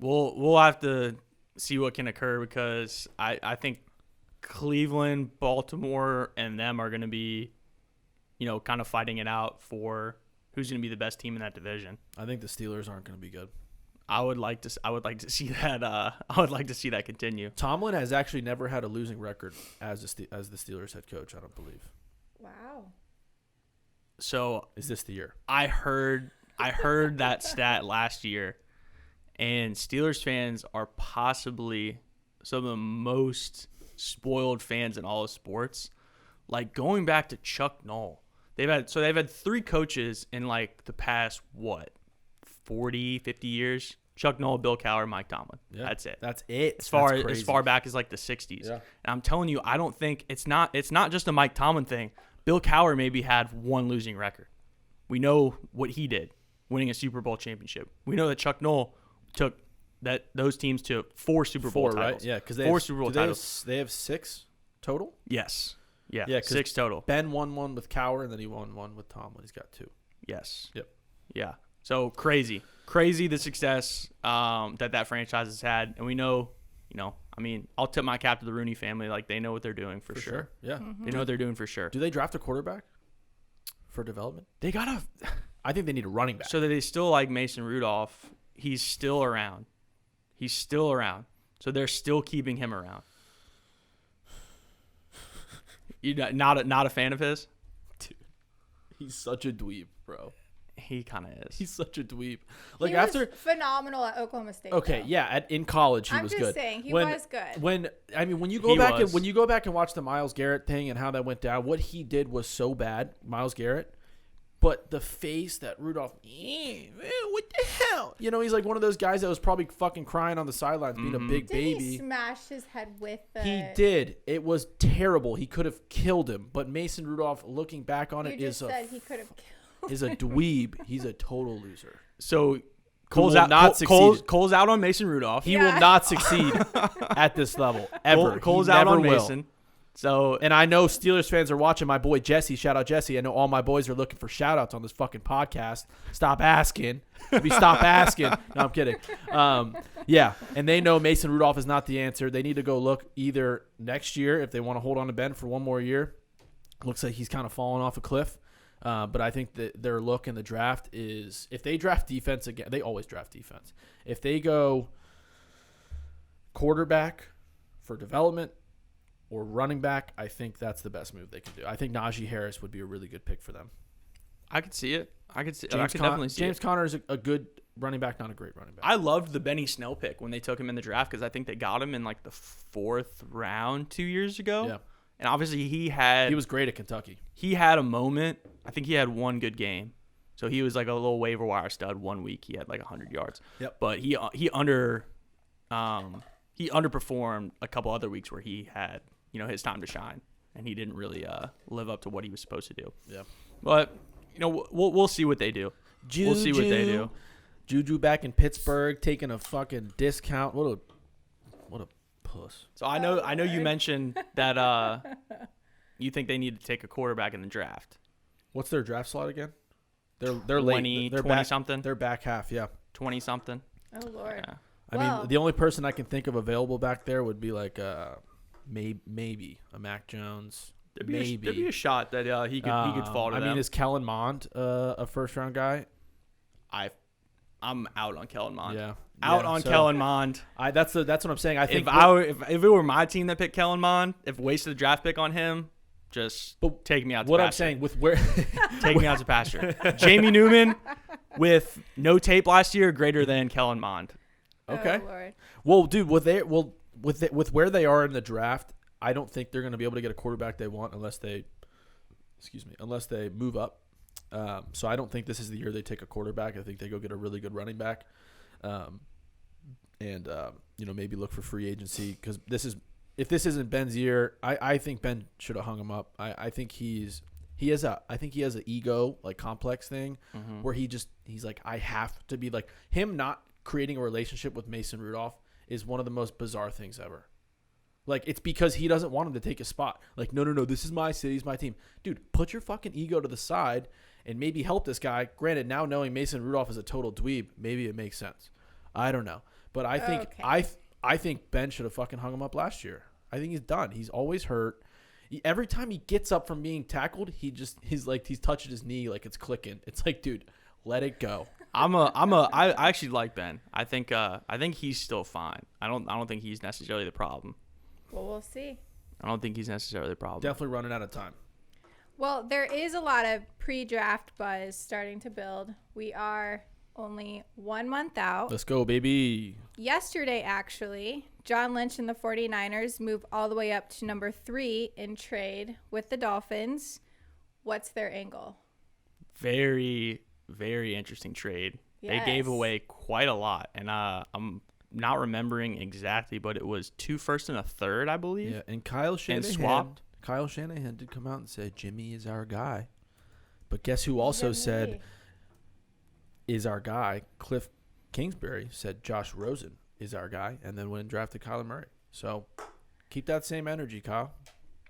We'll have to see what can occur because I think Cleveland, Baltimore, and them are going to be, kind of fighting it out for who's going to be the best team in that division. I think the Steelers aren't going to be good. I would like to see that. I would like to see that continue. Tomlin has actually never had a losing record as the Steelers head coach. I don't believe. Wow. So is this the year? I heard that stat last year, and Steelers fans are possibly some of the most spoiled fans in all of sports. Like going back to Chuck Noll, they've had 3 coaches in like the past 40, 50 years. Chuck Noll, Bill Cowher, Mike Tomlin. Yeah, that's it. That's it. As far back as like the 60s. Yeah. And I'm telling you, I don't think it's not just a Mike Tomlin thing. Bill Cowher maybe had 1 losing record. We know what he did, winning a Super Bowl championship. We know that Chuck Noll took those teams to 4 Super Bowl titles. Right? Yeah, because they 4 Super Bowl titles. They have 6 total? Yes. Yeah, 6 total. Ben won 1 with Cowher, and then he won 1 with Tomlin. He's got 2. Yes. Yep. Yeah. So crazy the success that franchise has had, and we know, I mean, I'll tip my cap to the Rooney family. Like they know what they're doing for sure. Yeah, they know what they're doing for sure. Do they draft a quarterback for development? They gotta. I think they need a running back. So that they still like Mason Rudolph. He's still around. So they're still keeping him around. You not a fan of his? Dude, he's such a dweeb, bro. He kind of is. He's such a dweeb. Like he was phenomenal at Oklahoma State. Okay, though. Yeah, in college he was good. I'm just saying he was good. When you go back and watch the Myles Garrett thing and how that went down, what he did was so bad, Myles Garrett. But the face that Rudolph, what the hell? He's like one of those guys that was probably fucking crying on the sidelines, being a big baby. Did he smash his head with the... He did. It was terrible. He could have killed him. But Mason Rudolph, looking back on it, he could have killed him. Is a dweeb. He's a total loser. So Cole's out on Mason Rudolph. He will not succeed at this level ever. Cole's out on Mason. So, and I know Steelers fans are watching. My boy Jesse, shout out Jesse. I know all my boys are looking for shout outs on this fucking podcast. Stop asking. If you stop asking. No, I'm kidding. Yeah, and they know Mason Rudolph is not the answer. They need to go look either next year if they want to hold on to Ben for 1 more year. Looks like he's kind of falling off a cliff. But I think that their look in the draft is if they draft defense again, they always draft defense. If they go quarterback for development or running back, I think that's the best move they can do. I think Najee Harris would be a really good pick for them. I could see it. I could definitely see James Conner is a good running back, not a great running back. I loved the Benny Snell pick when they took him in the draft because I think they got him in like the 4th round 2 years ago. Yeah. And obviously he was great at Kentucky. He had a moment. I think he had 1 good game. So he was like a little waiver wire stud 1 week. He had like 100 yards. Yep. But he underperformed a couple other weeks where he had, his time to shine. And he didn't really live up to what he was supposed to do. Yeah. But, we'll see what they do. We'll see what they do. Juju back in Pittsburgh taking a fucking discount. What a puss. So I know you mentioned that you think they need to take a quarterback in the draft. What's their draft slot again? They're 20, late. They're 20 back, something. They're back half, yeah. 20 something. Oh Lord. Yeah. I mean, the only person I can think of available back there would be like maybe a Mac Jones. There'd be a shot that he could fall to them. I mean, is Kellen Mond a first round guy? I'm out on Kellen Mond. Yeah. Kellen Mond. That's what I'm saying. I think if it were my team that picked Kellen Mond, if wasted a draft pick on him, just take me out to what pasture. I'm saying with where take me out to pasture. Jamie Newman with no tape last year, greater than Kellen Mond. Okay. Oh, Lord. Well, dude, with where they are in the draft, I don't think they're going to be able to get a quarterback they want unless they move up. So I don't think this is the year they take a quarterback. I think they go get a really good running back, and maybe look for free agency because if this isn't Ben's year, I think Ben should have hung him up. I think he has an ego like complex thing where he's like I have to be like him. Not creating a relationship with Mason Rudolph is one of the most bizarre things ever. Like, it's because he doesn't want him to take a spot. Like, no, this is my city, it's my team. Dude, put your fucking ego to the side and maybe help this guy. Granted, now knowing Mason Rudolph is a total dweeb, maybe it makes sense. I don't know. But I think Okay. I think Ben should have fucking hung him up last year. I think he's done. He's always hurt. Every time he gets up from being tackled, he's touching his knee like it's clicking. It's like, dude, let it go. I actually like Ben. I think he's still fine. I don't think he's necessarily the problem. Well, we'll see. I don't think he's necessarily the problem. Definitely running out of time. Well, there is a lot of pre-draft buzz starting to build. We are only 1 month out. Let's go, baby. Yesterday, actually, John Lynch and the 49ers move all the way up to number 3 in trade with the Dolphins. What's their angle? Very, very interesting trade. They gave away quite a lot, and I'm not remembering exactly, but it was 2 firsts and a third, I believe. Yeah, and Kyle Shanahan swapped. Kyle Shanahan did come out and say Jimmy is our guy. But guess who also said is our guy? Cliff Kingsbury said Josh Rosen is our guy, and then went and drafted Kyler Murray. So keep that same energy, Kyle.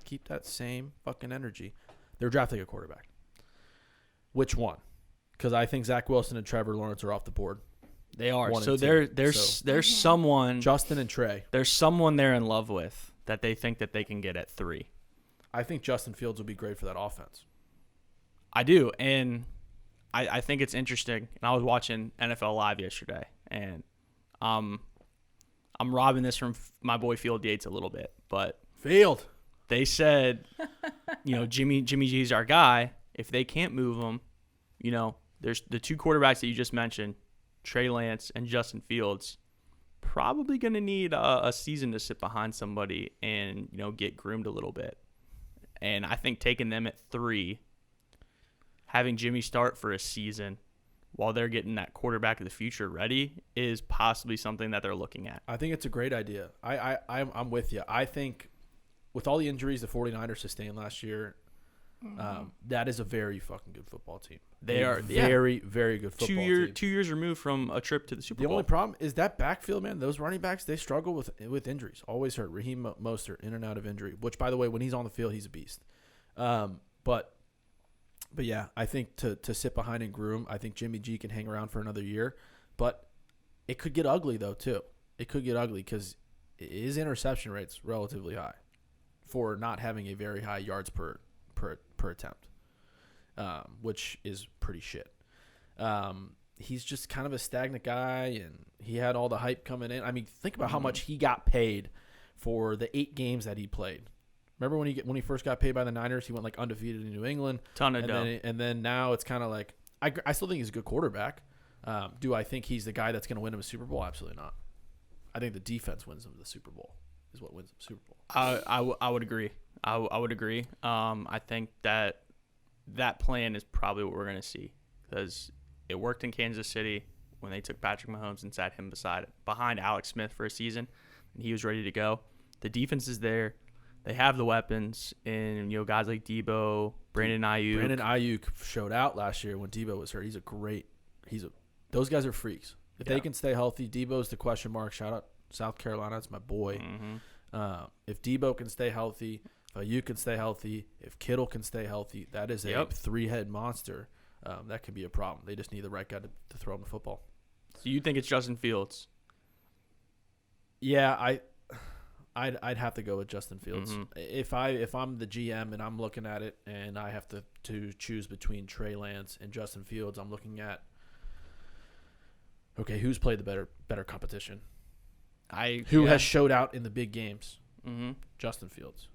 Keep that same fucking energy. They're drafting a quarterback. Which one? Because I think Zach Wilson and Trevor Lawrence are off the board. They are. 1 So and 2. there's someone Justin and Trey. There's someone they're in love with that they think that they can get at 3. I think Justin Fields would be great for that offense. I do, and I think it's interesting. And I was watching NFL Live yesterday, and I'm robbing this from my boy Field Yates a little bit, but Field. they said, Jimmy G's our guy. If they can't move him, there's the 2 quarterbacks that you just mentioned, Trey Lance and Justin Fields, probably going to need a season to sit behind somebody and get groomed a little bit. And I think taking them at 3, having Jimmy start for a season while they're getting that quarterback of the future ready is possibly something that they're looking at. I think it's a great idea. I'm with you. I think with all the injuries the 49ers sustained last year, that is a very fucking good football team. They are very, very good football team. 2 years removed from a trip to the Super Bowl. The only problem is that backfield, man. Those running backs, they struggle with injuries. Always hurt. Raheem Mostert, in and out of injury. Which, by the way, when he's on the field, he's a beast. But yeah, I think to sit behind and groom, I think Jimmy G can hang around for another year. But it could get ugly, though, too. It could get ugly because his interception rate's relatively high for not having a very high yards per attempt, which is pretty shit. He's just kind of a stagnant guy, and he had all the hype coming in. I mean, think about how much he got paid for the 8 games that he played. Remember when he first got paid by the Niners, he went like undefeated in New England. Ton of dough. And then now it's kind of like I still think he's a good quarterback. Do I think he's the guy that's going to win him a Super Bowl? Absolutely not. I think the defense wins him the Super Bowl. Is what wins him the Super Bowl. I would agree. I would agree. I think that plan is probably what we're going to see because it worked in Kansas City when they took Patrick Mahomes and sat him behind Alex Smith for a season, and he was ready to go. The defense is there. They have the weapons, and guys like Debo, Brandon Ayuk. Brandon Ayuk showed out last year when Debo was hurt. Those guys are freaks. If they can stay healthy, Debo's the question mark. Shout out South Carolina, that's my boy. Mm-hmm. If Debo can stay healthy, if Ayuk can stay healthy, if Kittle can stay healthy, that is a 3-head monster. That could be a problem. They just need the right guy to throw him the football. So you think it's Justin Fields? Yeah, I'd have to go with Justin Fields. Mm-hmm. If I'm the GM and I'm looking at it and I have to choose between Trey Lance and Justin Fields, I'm looking at who's played the better competition? Who has showed out in the big games? Mm-hmm. Justin Fields.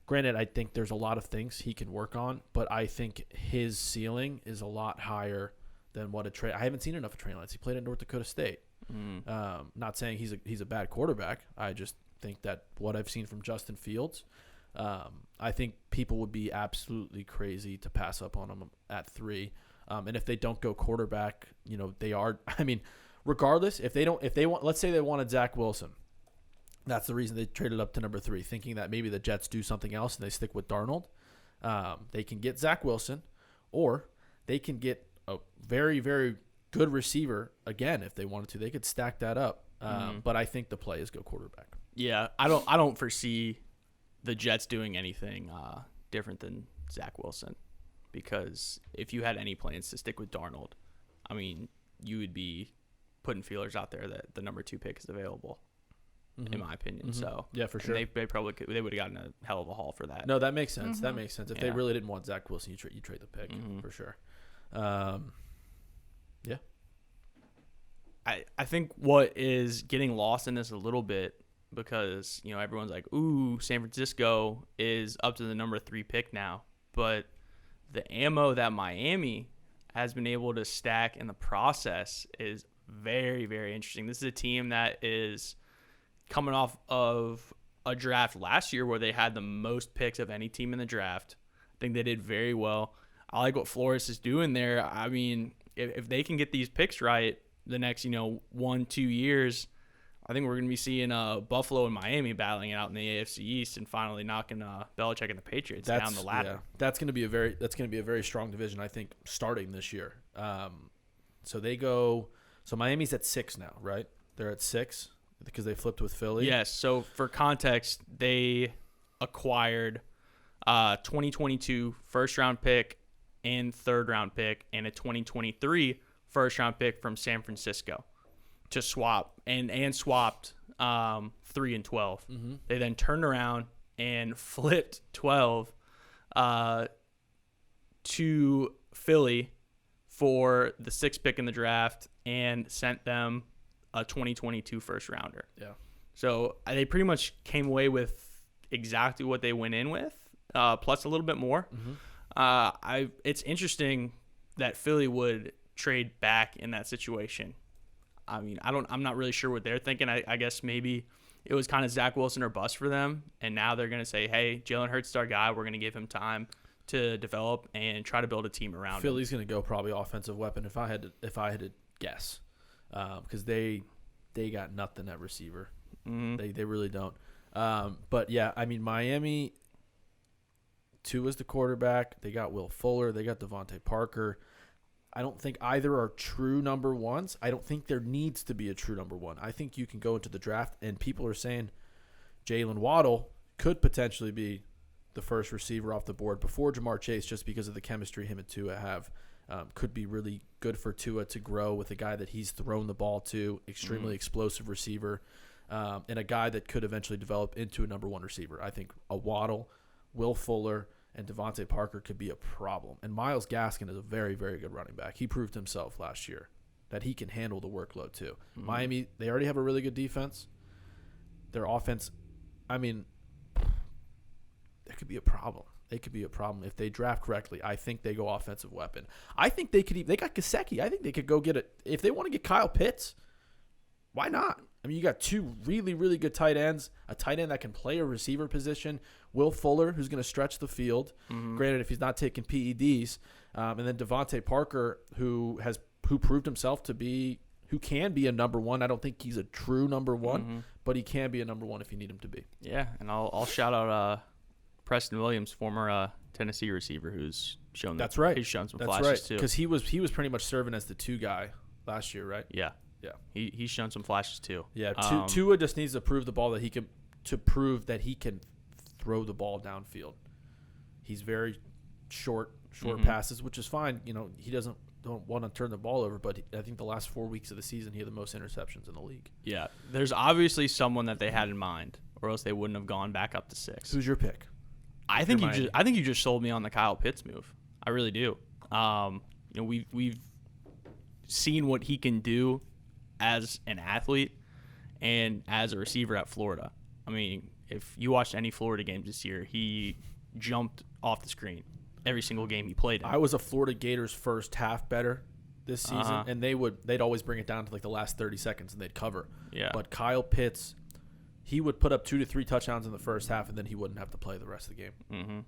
Granted, I think there's a lot of things he can work on, but I think his ceiling is a lot higher than what I haven't seen enough of Trey Lance. He played at North Dakota State. Not saying he's a bad quarterback. I just think that what I've seen from Justin Fields, I think people would be absolutely crazy to pass up on him at 3. And if they don't go quarterback, they are. I mean, regardless, if they want, let's say they wanted Zach Wilson. That's the reason they traded up to number 3, thinking that maybe the Jets do something else and they stick with Darnold. They can get Zach Wilson, or they can get a very, very good receiver again if they wanted to. They could stack that up. But I think the play is go quarterback. Yeah, I don't foresee the Jets doing anything different than Zach Wilson, because if you had any plans to stick with Darnold, I mean, you would be putting feelers out there that the number 2 pick is available, in my opinion. So yeah, for sure. They probably they would have gotten a hell of a haul for that. No, that makes sense. That makes sense. If they Yeah. really didn't want Zach Wilson, you trade the pick for sure. Yeah. I think what is getting lost in this a little bit, because everyone's like, ooh, San Francisco is up to the number 3 pick now, but the ammo that Miami has been able to stack in the process is very, very interesting. This is a team that is coming off of a draft last year where they had the most picks of any team in the draft. I think they did very well. I like what Flores is doing there. I mean, if they can get these picks right the next 1-2 years, I think we're going to be seeing Buffalo and Miami battling it out in the AFC East and finally knocking Belichick and the Patriots down the ladder. Yeah, that's going to be a very strong division, I think, starting this year. So Miami's at 6 now, right? They're at 6 because they flipped with Philly. Yes. So for context, they acquired 2022 first-round pick and third-round pick and a 2023 first-round pick from San Francisco to swap and swapped 3 and 12. They then turned around and flipped 12 to Philly for the 6th pick in the draft and sent them a 2022 first rounder. Yeah. So they pretty much came away with exactly what they went in with, plus a little bit more. It's interesting that Philly would trade back in that situation. I mean, I'm not really sure what they're thinking. I guess maybe it was kind of Zach Wilson or bust for them, and now they're going to say, hey, Jalen Hurts is our guy. We're going to give him time to develop and try to build a team around him. Philly's going to go probably offensive weapon if I had to guess, because they got nothing at receiver. They really don't. But yeah, I mean, Miami, Tua is the quarterback. They got Will Fuller. They got Devante Parker. I don't think either are true number ones. I don't think there needs to be a true number one. I think you can go into the draft, and people are saying Jalen Waddle could potentially be the first receiver off the board before Jamar Chase, just because of the chemistry him and Tua have. Could be really good for Tua to grow with a guy that he's thrown the ball to, extremely explosive receiver, and a guy that could eventually develop into a number one receiver. I think a Waddle, Will Fuller, and Devante Parker could be a problem. And Myles Gaskin is a very, very good running back. He proved himself last year that he can handle the workload too. Miami, they already have a really good defense. Their offense, I mean, that could be a problem. They could be a problem if they draft correctly. I think they go offensive weapon. I think they could. They got Gesicki. I think they could go get it if they want to get Kyle Pitts. Why not? I mean, you got two really, really good tight ends. A tight end that can play a receiver position. Will Fuller, who's going to stretch the field. Granted, if he's not taking PEDs, and then Devante Parker, who proved himself to be, who can be a number one. I don't think he's a true number one, but he can be a number one if you need him to be. Yeah, and I'll shout out Preston Williams, former Tennessee receiver, who's shown That's right. He's shown some That's flashes right. too. Because he was pretty much serving as the two guy last year, right? Yeah. He's shown some flashes too. Yeah. Tua just needs to prove the ball that he can throw the ball downfield. He's very short passes, which is fine. You know, he don't want to turn the ball over, but I think the last 4 weeks of the season he had the most interceptions in the league. Yeah. There's obviously someone that they had in mind, or else they wouldn't have gone back up to 6. Who's your pick? I think you just sold me on the Kyle Pitts move. I really do. We've seen what he can do as an athlete and as a receiver at Florida. I mean, if you watched any Florida games this year, he jumped off the screen every single game he played in. I was a Florida Gators first half better this season, and they'd always bring it down to like the last 30 seconds and they'd cover. Yeah. But Kyle Pitts, he would put up 2 to 3 touchdowns in the first half, and then he wouldn't have to play the rest of the game.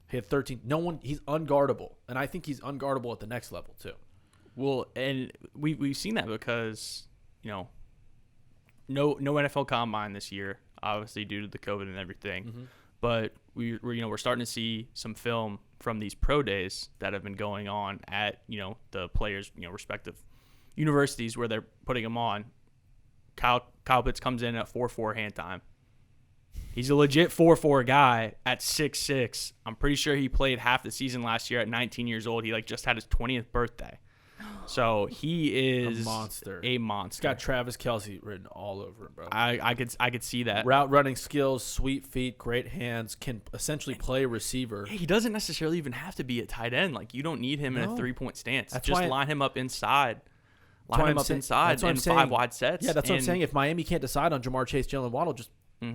He had 13. He's unguardable, and I think he's unguardable at the next level too. Well, and we've seen that because no NFL Combine this year, obviously due to the COVID and everything. But we're starting to see some film from these pro days that have been going on at the players' respective universities where they're putting them on. Kyle Pitts comes in at 4.4 hand time. He's a legit 4.4 guy at 6'6". I'm pretty sure he played half the season last year at 19 years old. He just had his 20th birthday. So he is monster. A monster. He's got Travis Kelce written all over him, bro. I could see that. Route running skills, sweet feet, great hands, can essentially play receiver. He doesn't necessarily even have to be a tight end. Like, you don't need him in a 3-point stance. That's Just why line him up inside. Line him up inside in 5 wide sets. Yeah, that's what I'm saying. If Miami can't decide on Jamar Chase, Jalen Waddle, just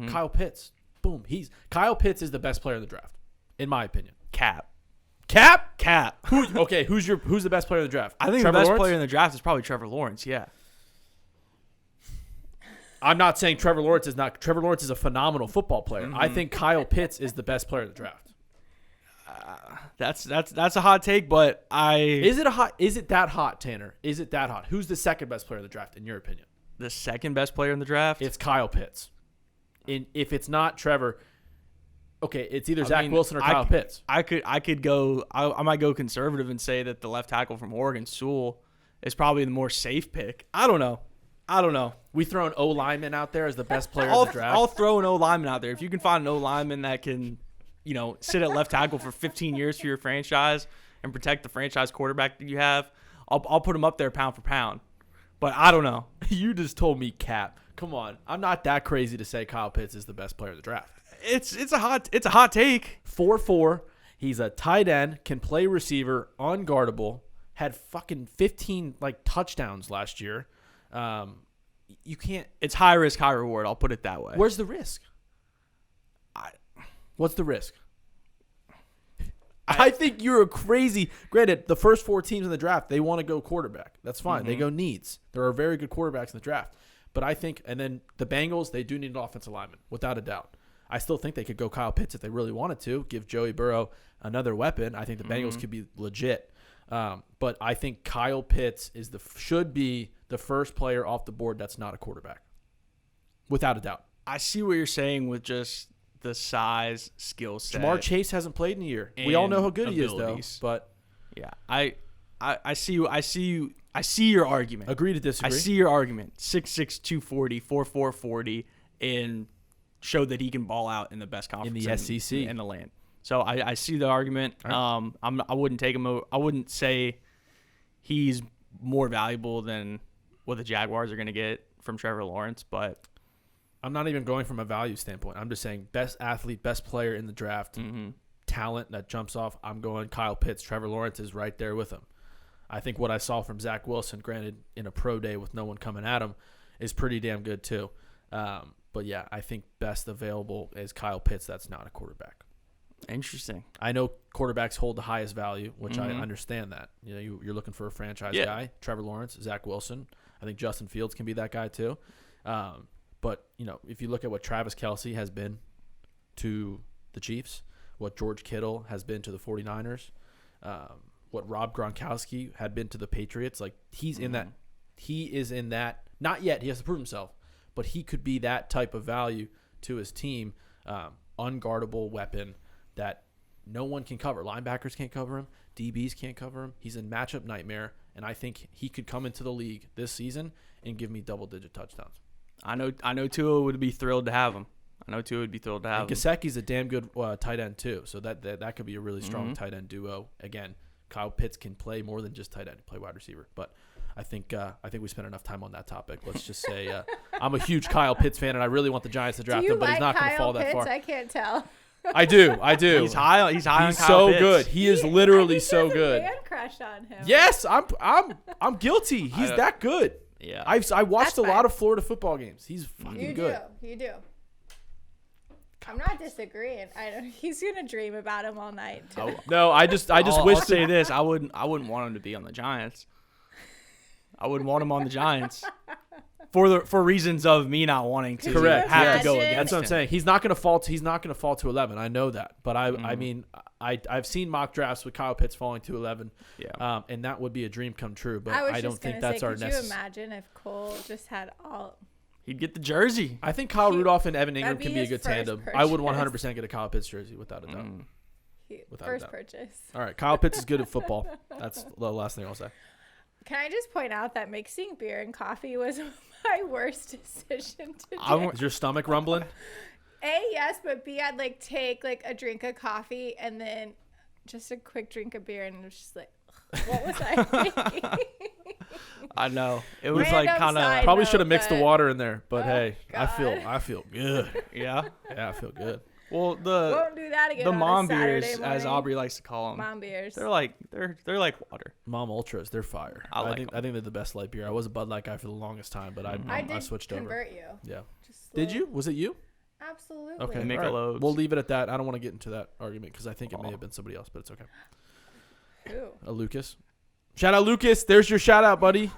Kyle Pitts. Boom. Kyle Pitts is the best player in the draft, in my opinion. Cap. Okay, who's the best player in the draft? I think Trevor the best Lawrence? player in the draft is probably Trevor Lawrence. Yeah. I'm not saying Trevor Lawrence is not. Trevor Lawrence is a phenomenal football player. I think Kyle Pitts is the best player in the draft. That's a hot take, but Is it that hot, Tanner? Is it that hot? Who's the second best player in the draft, in your opinion? The second best player in the draft? It's Kyle Pitts. If it's not Trevor, okay, it's either Zach Wilson or Kyle Pitts. I might go conservative and say that the left tackle from Oregon, Sewell, is probably the more safe pick. I don't know. We throw an O lineman out there as the best player in the draft. I'll throw an O lineman out there. If you can find an O lineman that can, sit at left tackle for 15 years for your franchise and protect the franchise quarterback that you have, I'll put him up there pound for pound. But I don't know. You just told me cap. Come on. I'm not that crazy to say Kyle Pitts is the best player in the draft. It's a hot take. 4'4". He's a tight end, can play receiver, unguardable, had fucking 15 touchdowns last year. You can't. It's high risk, high reward. I'll put it that way. Where's the risk? What's the risk? I think you're a crazy. Granted, the first 4 teams in the draft, they want to go quarterback. That's fine. They go needs. There are very good quarterbacks in the draft. But I think, and then the Bengals, they do need an offensive lineman, without a doubt. I still think they could go Kyle Pitts if they really wanted to, give Joey Burrow another weapon. I think the Bengals could be legit. But I think Kyle Pitts should be the first player off the board that's not a quarterback, without a doubt. I see what you're saying with just the size, skill set. Jamar Chase hasn't played in a year. We all know how good he is, though. But yeah, I see your argument. Agree to disagree. I see your argument. 6'6", 240, 4'4", 40, and showed that he can ball out in the best conference in the SEC in the land. So I see the argument. Right. I wouldn't take him. I wouldn't say he's more valuable than what the Jaguars are going to get from Trevor Lawrence, but I'm not even going from a value standpoint. I'm just saying best athlete, best player in the draft, talent that jumps off. I'm going Kyle Pitts. Trevor Lawrence is right there with him. I think what I saw from Zach Wilson, granted in a pro day with no one coming at him, is pretty damn good too. But yeah, I think best available is Kyle Pitts. That's not a quarterback. Interesting. I know quarterbacks hold the highest value, which I understand that. You're looking for a franchise guy. Trevor Lawrence, Zach Wilson. I think Justin Fields can be that guy too. But if you look at what Travis Kelce has been to the Chiefs, what George Kittle has been to the 49ers, what Rob Gronkowski had been to the Patriots, he's in that. He is in that. Not yet. He has to prove himself, but he could be that type of value to his team. Unguardable weapon that no one can cover. Linebackers can't cover him. DBs can't cover him. He's a matchup nightmare, and I think he could come into the league this season and give me double-digit touchdowns. I know Tua would be thrilled to have him. Gesicki's a damn good tight end too, so that could be a really strong tight end duo. Again, Kyle Pitts can play more than just tight end, play wide receiver. But I think we spent enough time on that topic. Let's just say I'm a huge Kyle Pitts fan, and I really want the Giants to draft him, but he's not going to fall that far. I can't tell. I do. He's high. He's on Kyle so Pitts. good. He is literally so good. Man crush on him. Yes, I'm guilty. He's that good. Yeah. I watched That's a lot of Florida football games. He's fucking good. You do. I'm not disagreeing. He's gonna dream about him all night. No, I just I'll wish say this. I wouldn't want him to be on the Giants. I wouldn't want him on the Giants for reasons of me not wanting to Correct. have to go Imagine. against That's what I'm him. saying. He's not going to fall. He's not going to fall to 11. I know that, but I mean, I've seen mock drafts with Kyle Pitts falling to 11. Yeah. And that would be a dream come true. But I don't think that's our Could you necessary. imagine if Cole just had all? He'd get the jersey. I think Kyle Rudolph and Evan Ingram that'd can be be a his good first tandem. purchase. I would 100% get a Kyle Pitts jersey without a doubt. Without a First doubt. purchase. All right, Kyle Pitts is good at football. That's the last thing I'll say. Can I just point out that mixing beer and coffee was my worst decision to do? Is your stomach rumbling? A, yes, but B, I'd take a drink of coffee and then just a quick drink of beer, and it was just like, What was I thinking? I know. It was like Random kind side of. Probably note, should have mixed the but- water in there, but Oh, hey, I God. feel good. Yeah. Yeah, I feel good. Well, the Won't do that again. the on mom a Saturday beers, morning. as Aubrey likes to call them, Mom beers. they're like water. Mom Ultras, they're fire. I like think 'em. I think they're the best light beer. I was a Bud Light guy for the longest time, but I did I switched over. convert you. Yeah. Just Did slow- you? Was it you? Absolutely. Okay. Make all right. Michelob's. We'll leave it at that. I don't want to get into that argument because I think it may Oh. have been somebody else, but it's okay. Ooh. Lucas. Shout out Lucas. There's your shout out, buddy.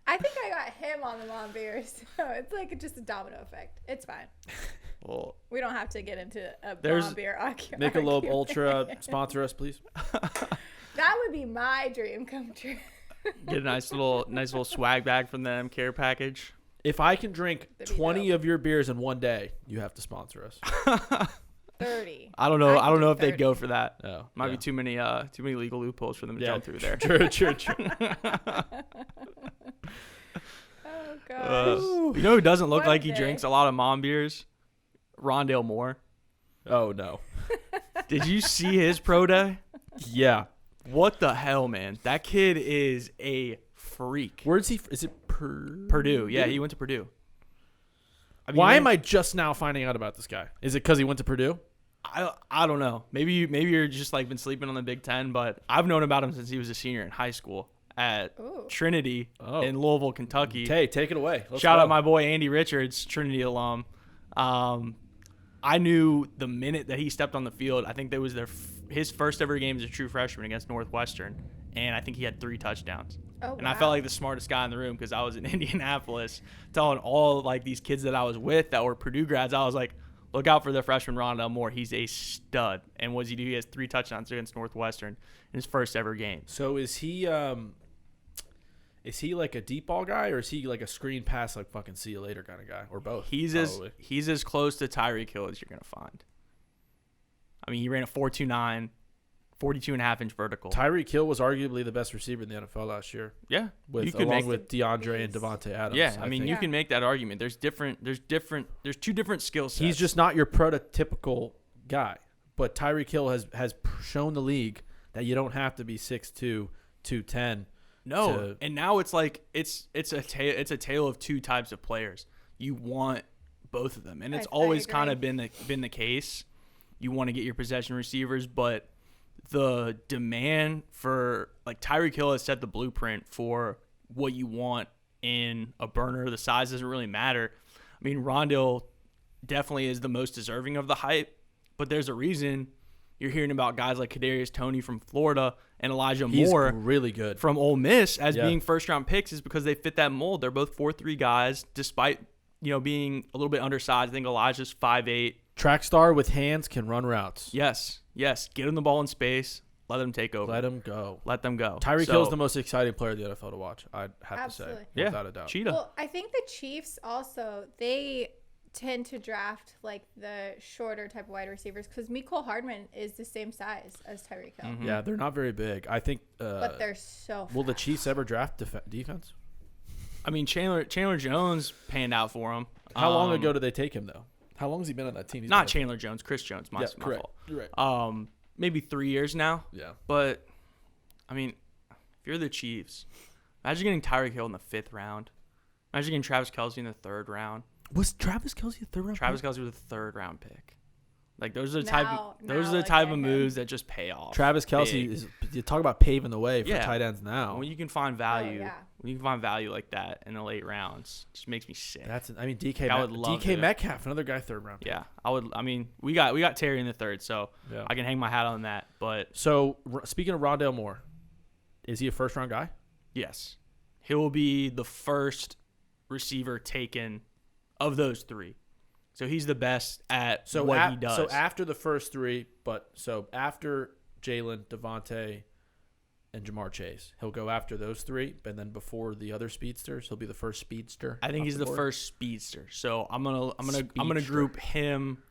I think I got him on the mom beers. So it's like just a domino effect. It's fine. Well, We don't have to get into a There's- mom beer argument. Michelob Ultra, sponsor us, please. That would be my dream come true. get a nice little swag bag from them, care package. If I can drink That'd be 20 dope. of your beers in one day, you have to sponsor us. 30. I don't know. I I don't do know if they'd 30. go for that. Oh, Might yeah. be too many legal loopholes for them to Yeah. jump through there. True. Oh, gosh. You know who doesn't look One like he day. drinks a lot of mom beers? Rondale Moore. Oh, no. Did you see his pro day? Yeah. What the hell, man? That kid is a freak. Where's he? Is it Purdue. Yeah, he went to Purdue. Why am I just now finding out about this guy? Is it because he went to Purdue? I don't know. Maybe you're just like been sleeping on the Big Ten, but I've known about him since he was a senior in high school at Ooh. Trinity Oh. in Louisville, Kentucky. Hey, take it away. Let's Shout go. out my boy Andy Richards, Trinity alum. I knew the minute that he stepped on the field, I think that was his first ever game as a true freshman against Northwestern, and I think he had 3 touchdowns. Oh, And I wow. felt like the smartest guy in the room because I was in Indianapolis telling all like these kids that I was with that were Purdue grads. I was like, look out for the freshman Ronald Moore. He's a stud. And what does he do? He has 3 touchdowns against Northwestern in his first ever game. So is he like a deep ball guy or is he like a screen pass like fucking see you later kind of guy or both? He's as close to Tyreek Hill as you're going to find. I mean, he ran a 4.29, 42.5-inch vertical. Tyreek Hill was arguably the best receiver in the NFL last year, Yeah. with You could along make with DeAndre and Devontae Adams. Yeah, I mean, think. you Yeah. can make that argument. There's 2 different skill sets. He's just not your prototypical guy. But Tyreek Hill has shown the league that you don't have to be 6'2", 210. No, to- and now it's like it's a tale of 2 types of players. You want both of them, and it's I always agree. kind of been the case. You want to get your possession receivers, but the demand for like Tyreek Hill has set the blueprint for what you want in a burner. The size doesn't really matter. I mean, Rondale definitely is the most deserving of the hype, but there's a reason you're hearing about guys like Kadarius Toney from Florida and Elijah He's Moore really good. from Ole Miss as Yeah. being first-round picks is because they fit that mold. They're both 4.3 guys, despite being a little bit undersized. I think Elijah's 5'8". Track star with hands can run routes. Yes. Get him the ball in space. Let him take over. Let him go. Let them go. Tyreek So, Hill's the most exciting player in the NFL to watch, I'd have Absolutely. to say, yeah, without a doubt. Cheetah. Well, I think the Chiefs also, they tend to draft like the shorter type of wide receivers because Mecole Hardman is the same size as Tyreek Hill. Mhm. Yeah, they're not very big. I think. But they're so Will the fast. Chiefs ever draft defense? I mean, Chandler Jones panned out for him. How long ago did they take him though? How long has he been on that team? He's Not been- Chandler Jones, Chris Jones. My correct. fault. You're right. Maybe 3 years now. Yeah. But, I mean, if you're the Chiefs, imagine getting Tyreek Hill in the 5th round. Imagine getting Travis Kelce in the 3rd round. Was Travis Kelce a third round? Travis Kelce was a 3rd-round pick. Like those are the Now type I of get moves that just pay off. Travis Kelce big. is. You talk about paving the way for Yeah. tight ends now. When you can find value, yeah. when you can find value like that in the late rounds, it just makes me sick. That's. I mean, DK. I would love DK to. Metcalf, another guy 3rd round. Yeah, I would. I mean, we got Terry in the 3rd, so Yeah. I can hang my hat on that. But So speaking of Rondale Moore, is he a 1st round guy? yes, he will be the first receiver taken of those 3. So he's the best at what he does. So after the first 3, so after Jalen, Devontae, and Jamar Chase, he'll go after those 3, and then before the other speedsters, he'll be the first speedster. I think off he's the board? first speedster. So I'm gonna Speedster. group him,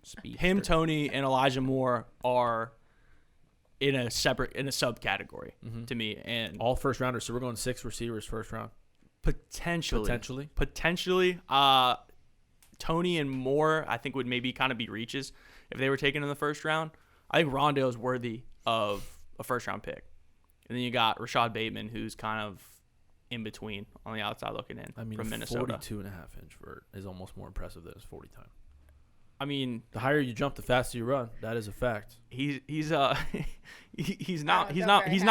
Speedster. Tony, and Elijah Moore are in a subcategory Mhm. to me, and All 1st rounders. So we're going 6 receivers 1st round. potentially, Tony and Moore I think would maybe kind of be reaches if they were taken in the 1st round. I think Rondale's worthy of a first-round pick. And then you got Rashad Bateman, who's kind of in between on the outside looking in from Minnesota. 42.5-inch vert is almost more impressive than his 40 time. I mean, the higher you jump, the faster you run. That is a fact. He's not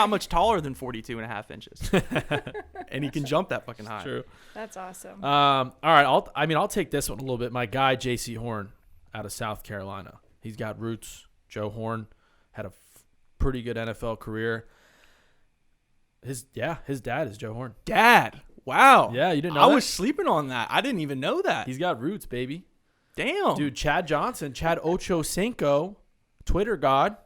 much taller than 42.5 inches, and he can jump that fucking high. True. That's awesome. All right. I'll take this one a little bit. My guy J.C. Horn out of South Carolina. He's got roots. Joe Horn had a pretty good NFL career. His dad is Joe Horn. Dad. Wow. Yeah, you didn't know I that? was sleeping on that. I didn't even know that. He's got roots, baby. Damn. Dude, Chad Ochocinco, Twitter god,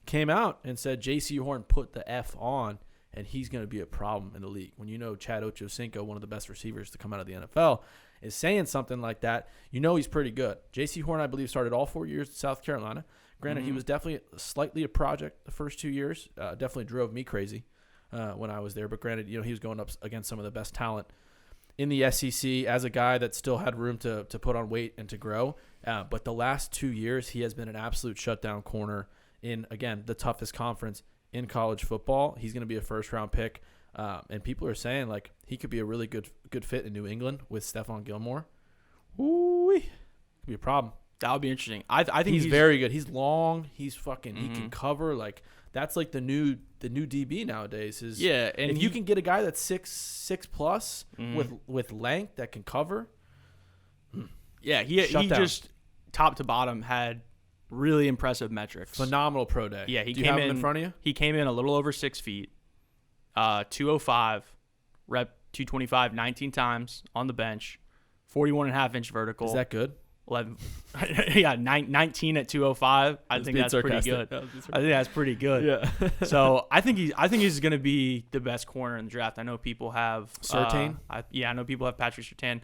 came out and said J.C. Horn put the F on, and he's going to be a problem in the league. When you know Chad Ochocinco, one of the best receivers to come out of the NFL, is saying something like that, you know he's pretty good. J.C. Horn, I believe, started all 4 years at South Carolina. Granted, he was definitely slightly a project the first 2 years. Definitely drove me crazy when I was there. But granted, he was going up against some of the best talent in the SEC as a guy that still had room to put on weight and to grow. But the last 2 years, he has been an absolute shutdown corner in, again, the toughest conference in college football. He's going to be a first-round pick. And people are saying, like, he could be a really good fit in New England with Stephon Gilmore. Ooh-wee. Could be a problem. That would be interesting. I think he's very good. He's long. He's fucking. He can cover. Like, that's like the new DB nowadays. And if you can get a guy that's 6'6" plus with length that can cover. Yeah, he just top to bottom had really impressive metrics. Phenomenal pro day. Yeah, Do you have him in front of you? He came in a little over 6 feet, 205, rep 225, 19 times on the bench, 41.5-inch vertical. Is that good? 11, 19 at 205. I think that's pretty good. I think that's pretty good. Yeah. So I think he's going to be the best corner in the draft. I know people have Surtain. I know people have Patrick Surtain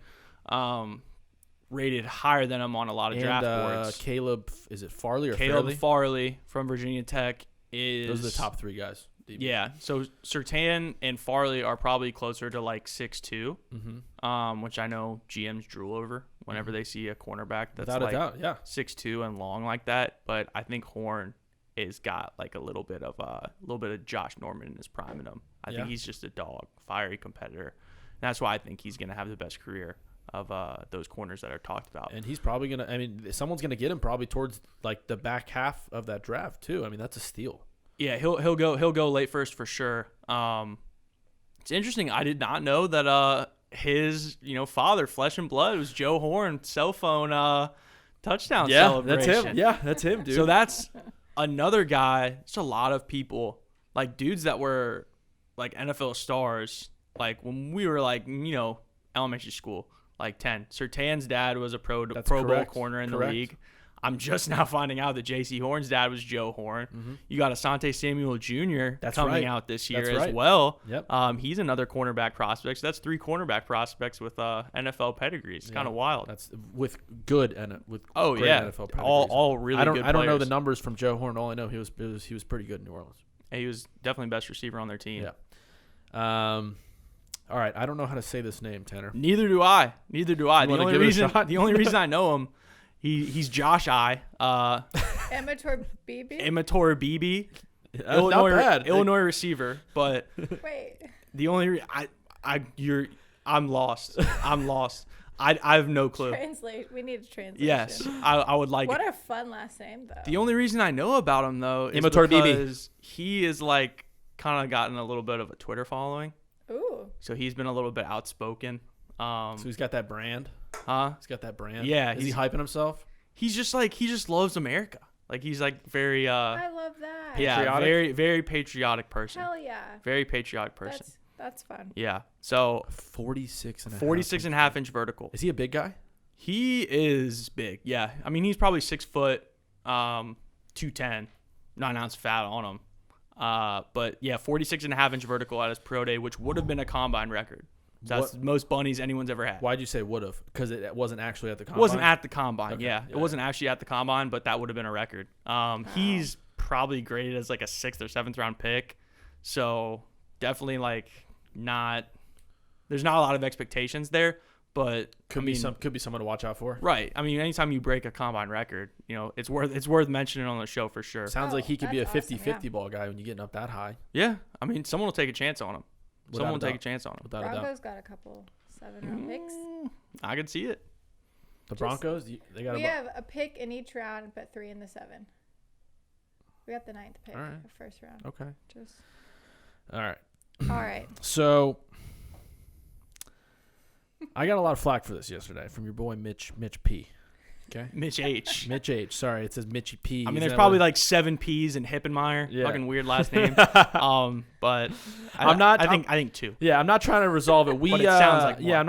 rated higher than him on a lot of draft boards. Caleb, is it Farley or Caleb Fairley? Farley from Virginia Tech is. Those are the top 3 guys. Yeah, so Surtain and Farley are probably closer to like 6'2", which I know GMs drool over whenever they see a cornerback that's Without like a doubt, yeah. 6'2" and long like that. But I think Horn has got like a little bit of Josh Norman in his prime in him. I think he's just a dog, fiery competitor. And that's why I think he's going to have the best career of those corners that are talked about. And he's probably going to – I mean, someone's going to get him probably towards like the back half of that draft too. I mean, that's a steal. Yeah, he'll go late first for sure. It's interesting. I did not know that his father, flesh and blood, was Joe Horn. Cell phone touchdown celebration. That's him. Yeah, that's him, dude. So that's another guy. It's a lot of people, like dudes that were like NFL stars. Like when we were like elementary school, like 10. Surtain's dad was a Pro Bowl corner in the league. I'm just now finding out that J.C. Horn's dad was Joe Horn. You got Asante Samuel Jr. coming out this year as well. Yep. He's another cornerback prospect. So that's 3 cornerback prospects with NFL pedigrees. It's kind of wild. That's with good and with great NFL pedigrees. All really good players. I don't know the numbers from Joe Horn. All I know he was pretty good in New Orleans. He was definitely best receiver on their team. Yeah. All right. I don't know how to say this name, Tanner. Neither do I. The only reason I know him. He's Josh I. Amateur BB? Amateur BB. Not bad. Illinois receiver. But wait. The only I'm lost. I'm lost. I have no clue. Translate. We need a translation. Yes, I would like. What a fun last name, though. The only reason I know about him though is Amateur because he is like kind of gotten a little bit of a Twitter following. Ooh. So he's been a little bit outspoken. So he's got that brand. He's got that brand. Yeah. Is he hyping himself? He just loves America. Like he's like very. I love that. Yeah, patriotic? very very patriotic person. Hell yeah. Very patriotic person. That's fun. Yeah. So 46.5 inch vertical. Is he a big guy? He is big. Yeah. I mean, he's probably 6 foot, 210, 9 ounce fat on him. But yeah, 46.5 inch vertical at his pro day, which would have been a combine record. That's the most bunnies anyone's ever had. Why'd you say would have? Because it wasn't actually at the combine? It wasn't at the combine, Okay. yeah. It wasn't actually at the combine, but that would have been a record. He's probably graded as like a 6th or 7th round pick. So definitely like there's not a lot of expectations there. but could be someone to watch out for. Right. I mean, anytime you break a combine record, it's worth mentioning on the show for sure. Sounds like he could be a that's 50-50 awesome, yeah. ball guy when you're getting up that high. Yeah. I mean, someone will take a chance on him. Without Someone a will take a doubt. chance on him. Without a doubt. Broncos got a couple 7-round picks. I could see it. The Broncos, they got We have a pick in each round, but 3 in the 7. We got the 9th pick, All right. the first round. Okay. Just All right. all right. So I got a lot of flack for this yesterday from your boy Mitch P. Okay. Mitch H. Mitch H. Sorry, it says Mitchy P. I mean, Is there's that probably what- like 7 P's in Hippenmeyer. Yeah. Fucking weird last name. But I think 2. Yeah, I'm not trying to resolve it. But it sounds like yeah, one. I'm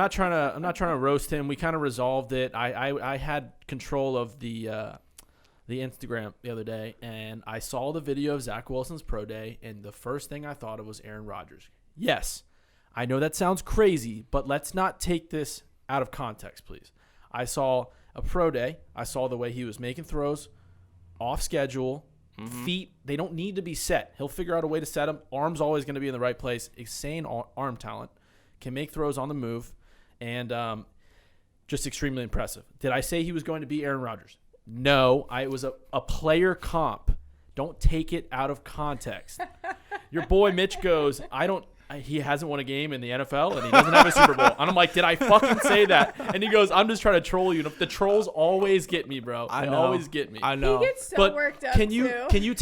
not trying to roast him. We kind of resolved it. I had control of the Instagram the other day, and I saw the video of Zach Wilson's pro day, and the first thing I thought of was Aaron Rodgers. Yes, I know that sounds crazy, but let's not take this out of context, please. I saw a pro day. I saw the way he was making throws off schedule. Feet, they don't need to be set. He'll figure out a way to set them. Arm's always going to be in the right place. Insane arm talent. Can make throws on the move. And just extremely impressive. Did I say he was going to be Aaron Rodgers? No. It was a player comp. Don't take it out of context. Your boy Mitch goes, he hasn't won a game in the NFL and he doesn't have a Super Bowl. And I'm like, did I fucking say that? And he goes, I'm just trying to troll you. The trolls always get me, bro. I They know. always get me. I know. He gets so But worked up can you too.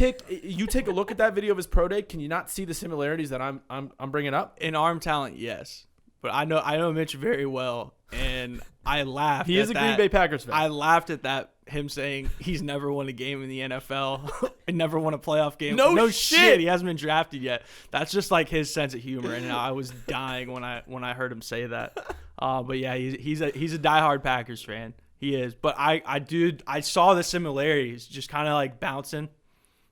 take a look at that video of his pro day? Can you not see the similarities that I'm bringing up? In arm talent, yes. But I know Mitch very well, and I laughed. He is a Green Bay Packers fan. I laughed at that. Him saying he's never won a game in the NFL and never won a playoff game. No shit. shit. He hasn't been drafted yet. That's just like his sense of humor, and I was dying when I heard him say that. But yeah, he's a diehard Packers fan. He is. But I saw the similarities, just kind of like bouncing,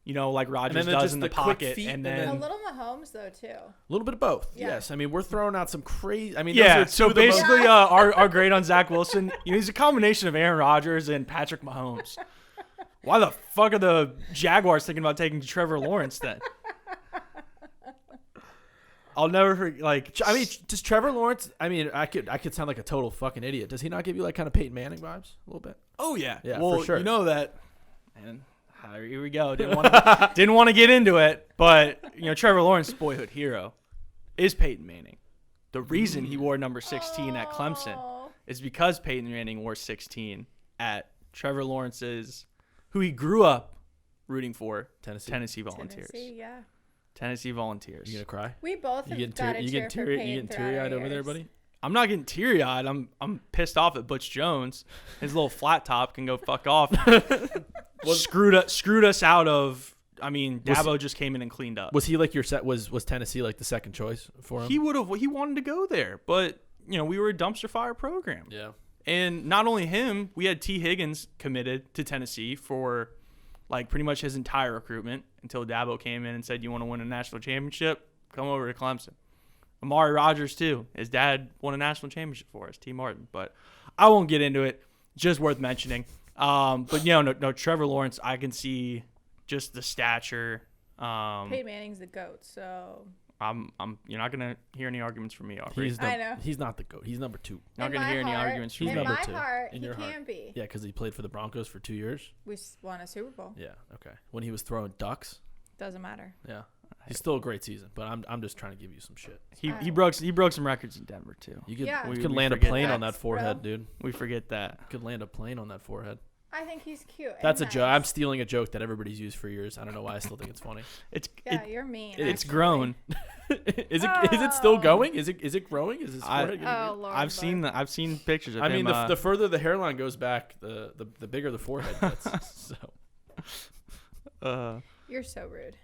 like Rodgers then does just in the the quick pocket, feet and and then A little Mahomes though too. A little bit of both. Yeah. Yes. I mean, we're throwing out some crazy. I mean, yeah. those are So two of the most- basically, our grade on Zach Wilson, he's a combination of Aaron Rodgers and Patrick Mahomes. Why the fuck are the Jaguars thinking about taking Trevor Lawrence then? I'll never forget. Like, I mean, does Trevor Lawrence? I mean, I could sound like a total fucking idiot. Does he not give you like kind of Peyton Manning vibes a little bit? oh yeah, Yeah, well, for sure. you know that. And here we go. Didn't want to get into it, but Trevor Lawrence's boyhood hero is Peyton Manning. The reason he wore number 16 at Clemson Oh. is because Peyton Manning wore 16 at Trevor Lawrence's, who he grew up rooting for, Tennessee Volunteers. Tennessee, yeah. Volunteers. You gonna cry? We both You have getting got a cheer for Peyton you getting throughout teary our eyed over there, years. buddy? I'm not getting teary eyed. I'm pissed off at Butch Jones. His little flat top can go fuck off. Screwed us out of. I mean, Dabo just came in and cleaned up. Was he like your set? Was Tennessee like the second choice for him? He wanted to go there, but we were a dumpster fire program. Yeah. And not only him, we had T. Higgins committed to Tennessee for like pretty much his entire recruitment until Dabo came in and said, "You want to win a national championship? Come over to Clemson." Amari Rodgers too. His dad won a national championship for us, T. Martin. But I won't get into it. Just worth mentioning. But no, Trevor Lawrence, I can see just the stature. Peyton Manning's the GOAT, so You're not gonna hear any arguments from me, Aubrey. I know. He's not the GOAT. He's number 2. Not in gonna my hear any heart- arguments from He's me. in number my 2. heart, In he your can heart. be. Yeah, because he played for the Broncos for 2 years. We won a Super Bowl. Yeah. Okay. When he was throwing ducks. Doesn't matter. Yeah. He's still a great season, but I'm just trying to give you some shit. He broke some records in Denver too. You could Yeah. you We could land a forget plane that. on that forehead, Bro. dude. We forget that. You could land a plane on that forehead. I think he's cute. That's a and joke. I'm nice. stealing a joke that everybody's used for years. I don't know why I still think it's funny. Yeah, you're mean. It's actually. grown. Is it still Oh. going? Is it growing? Is his forehead getting Oh big? Lord. I've seen pictures of I him. mean, the further the hairline goes back, the bigger the forehead gets. So, You're so rude.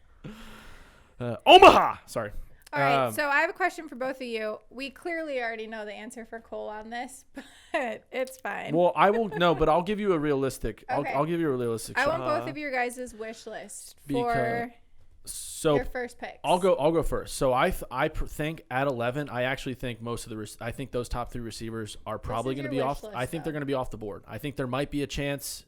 Omaha. Sorry. All right, so I have a question for both of you. We clearly already know the answer for Cole on this, but it's fine. Well, I will no, but I'll give you a realistic. Okay. I'll give you a realistic. I shot. want both of your guys' wish list for So your first picks. I'll go first. So I think at 11, I actually think most of the I think those top 3 receivers are probably is going to your be wish off. list, I think they're though. going to be off the board. I think there might be a chance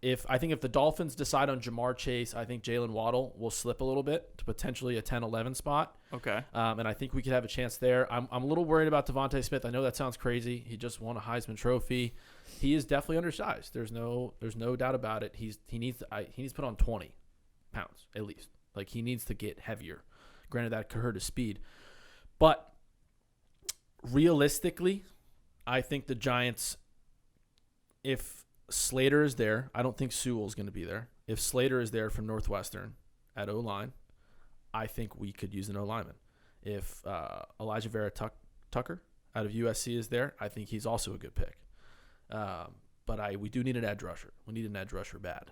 I think if the Dolphins decide on Jamar Chase, I think Jalen Waddle will slip a little bit to potentially a 10-11 spot. Okay. And I think we could have a chance there. I'm a little worried about Devante Smith. I know that sounds crazy. He just won a Heisman Trophy. He is definitely undersized. There's no doubt about it. He needs to put on 20 pounds at least. Like, he needs to get heavier. Granted, that could hurt his speed, but realistically, I think the Giants, if Slater is there, I don't think Sewell's going to be there. If Slater is there from Northwestern at O-line, I think we could use an O-lineman. If Elijah Vera Tucker out of USC is there, I think he's also a good pick. But we do need an edge rusher. We need an edge rusher bad.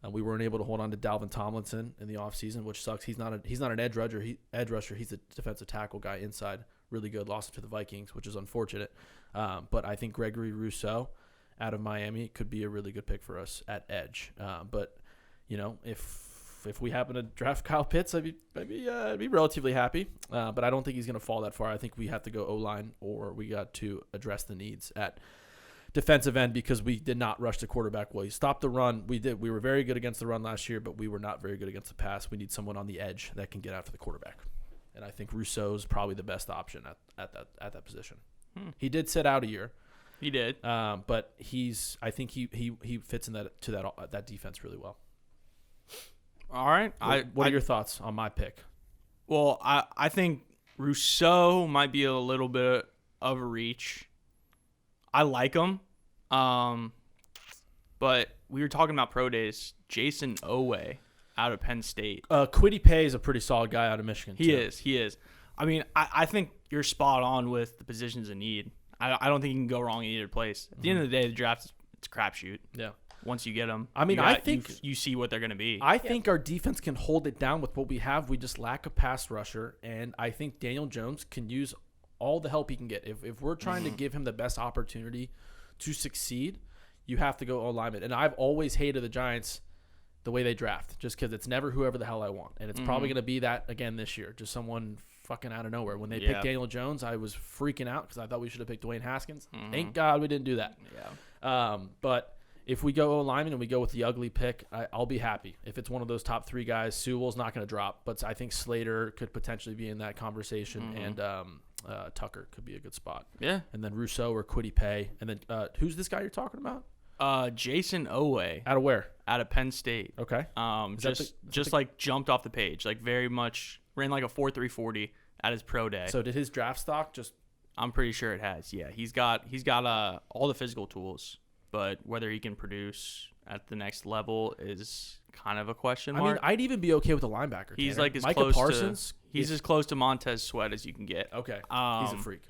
We weren't able to hold on to Dalvin Tomlinson in the offseason, which sucks. He's not an edge rusher. He's a defensive tackle guy inside. Really good. Lost him to the Vikings, which is unfortunate. But I think Gregory Rousseau out of Miami could be a really good pick for us at edge. But if we happen to draft Kyle Pitts, I'd be relatively happy. But I don't think he's going to fall that far. I think we have to go O-line, or we got to address the needs at defensive end, because we did not rush the quarterback well. He stopped the run. We were very good against the run last year, but we were not very good against the pass. We need someone on the edge that can get after the quarterback. And I think Rousseau's probably the best option at that position. He did sit out a year. He did. But I think he fits in that defense really well. All right. What are your thoughts on my pick? Well, I think Rousseau might be a little bit of a reach. I like him. But we were talking about pro days. Jason Elway out of Penn State. Kwity Paye is a pretty solid guy out of Michigan. He is. I mean, I think you're spot on with the positions in need. I don't think you can go wrong in either place. At the end of the day, the draft, it's a crapshoot. Yeah. Once you get them, I mean, I think you see what they're going to be. I think our defense can hold it down with what we have. We just lack a pass rusher, and I think Daniel Jones can use all the help he can get. If we're trying to give him the best opportunity to succeed, you have to go O-lineman. And I've always hated the Giants the way they draft, just because it's never whoever the hell I want, and it's probably going to be that again this year, just someone fucking out of nowhere. When they picked Daniel Jones, I was freaking out because I thought we should have picked Dwayne Haskins. Thank God we didn't do that. Yeah. But if we go O-lineman and we go with the ugly pick, I'll be happy. If it's one of those top three guys, Sewell's not going to drop, but I think Slater could potentially be in that conversation, and Tucker could be a good spot. Yeah. And then Rousseau or Kwity Paye. And then who's this guy you're talking about? Jason Elway. Out of where? Out of Penn State. Okay. Jumped off the page, like very much ran like a 4.340 at his pro day. So did his draft stock just? I'm pretty sure it has. Yeah, he's got all the physical tools, but whether he can produce at the next level is kind of a question mark. I mean, I'd even be okay with a linebacker. He's Tanner. like as Micah close Parsons. He's as close to Montez Sweat as you can get. Okay. He's a freak.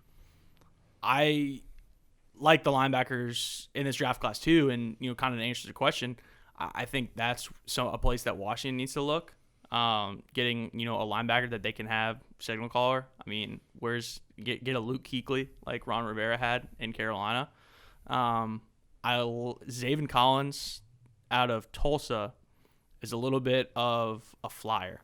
I like the linebackers in this draft class too, and kind of to answer the question, I think that's a place that Washington needs to look. Getting a linebacker that they can have signal caller. I mean, get a Luke Kuechly like Ron Rivera had in Carolina. Zaven Collins out of Tulsa is a little bit of a flyer.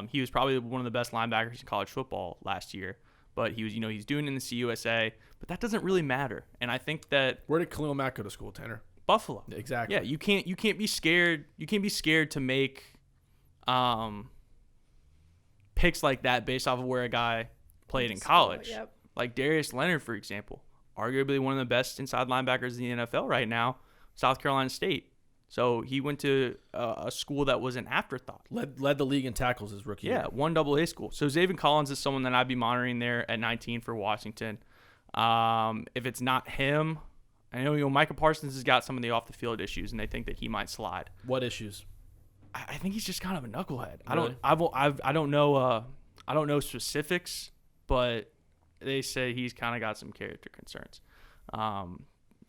He was probably one of the best linebackers in college football last year, but he was, he's doing it in the CUSA, but that doesn't really matter. And I think that where did Khalil Mack go to school, Tanner? Buffalo. Exactly. Yeah, you can't be scared. You can't be scared to make picks like that based off of where a guy played in college. Yep. Like Darius Leonard, for example, arguably one of the best inside linebackers in the NFL right now, South Carolina State. So he went to a school that was an afterthought. Led the league in tackles his rookie year. Yeah, one AA school. So Zaven Collins is someone that I'd be monitoring there at 19 for Washington. If it's not him, I know Micah Parsons has got some of the off the field issues, and they think that he might slide. What issues? I think he's just kind of a knucklehead. Really? I don't know. I don't know specifics, but they say he's kind of got some character concerns.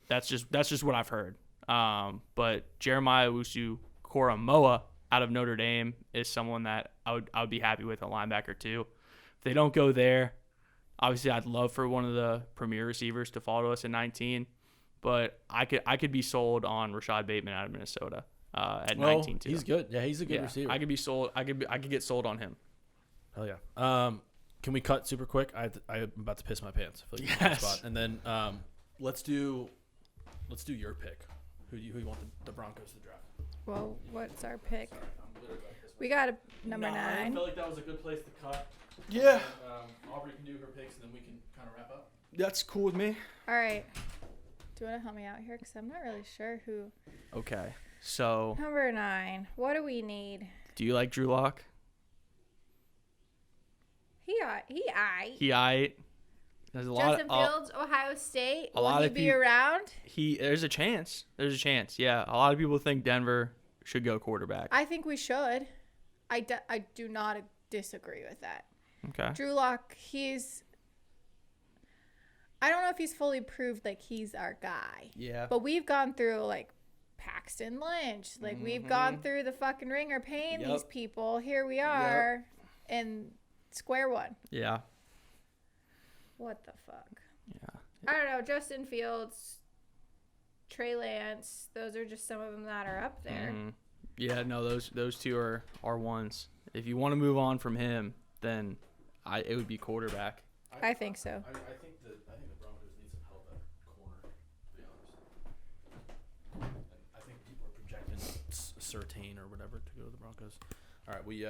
That's just what I've heard. But Jeremiah Owusu-Koramoah out of Notre Dame is someone that I would be happy with, a linebacker too. If they don't go there, obviously I'd love for one of the premier receivers to fall to us at 19. But I could be sold on Rashad Bateman out of Minnesota at 19 too. He's good. Yeah, he's a good receiver. I could be sold. I could get sold on him. Hell yeah. Can we cut super quick? I'm about to piss my pants. I feel like Yes. spot. And then let's do your pick. Who do you want the Broncos to draft? Well, what's our pick? Sorry, I'm literally going this way. We got a number I 9. felt like that was a good place to cut. Yeah. Aubrey can do her picks, and then we can kind of wrap up. That's cool with me. All right. Do you want to help me out here? Because I'm not really sure who. Okay. So, Number 9. What do we need? do you like Drew Lock? He aight. He aight. There's a lot Justin Fields, Ohio State. a Will lot he of be peop- around? There's a chance. Yeah. A lot of people think Denver should go quarterback. I think we should. I do not disagree with that. Okay. Drew Lock, I don't know if he's fully proved like he's our guy. Yeah. But we've gone through like Paxton Lynch. Like we've gone through the fucking ringer paying these people. Here we are in square one. Yeah. What the fuck? Yeah. I don't know. Justin Fields, Trey Lance, those are just some of them that are up there. Mhm. Yeah, no, those two are ones. If you want to move on from him, then it would be quarterback. I think so. I think the Broncos need some help at corner, to be honest. And I think people are projecting Surtain or whatever to go to the Broncos. All right, we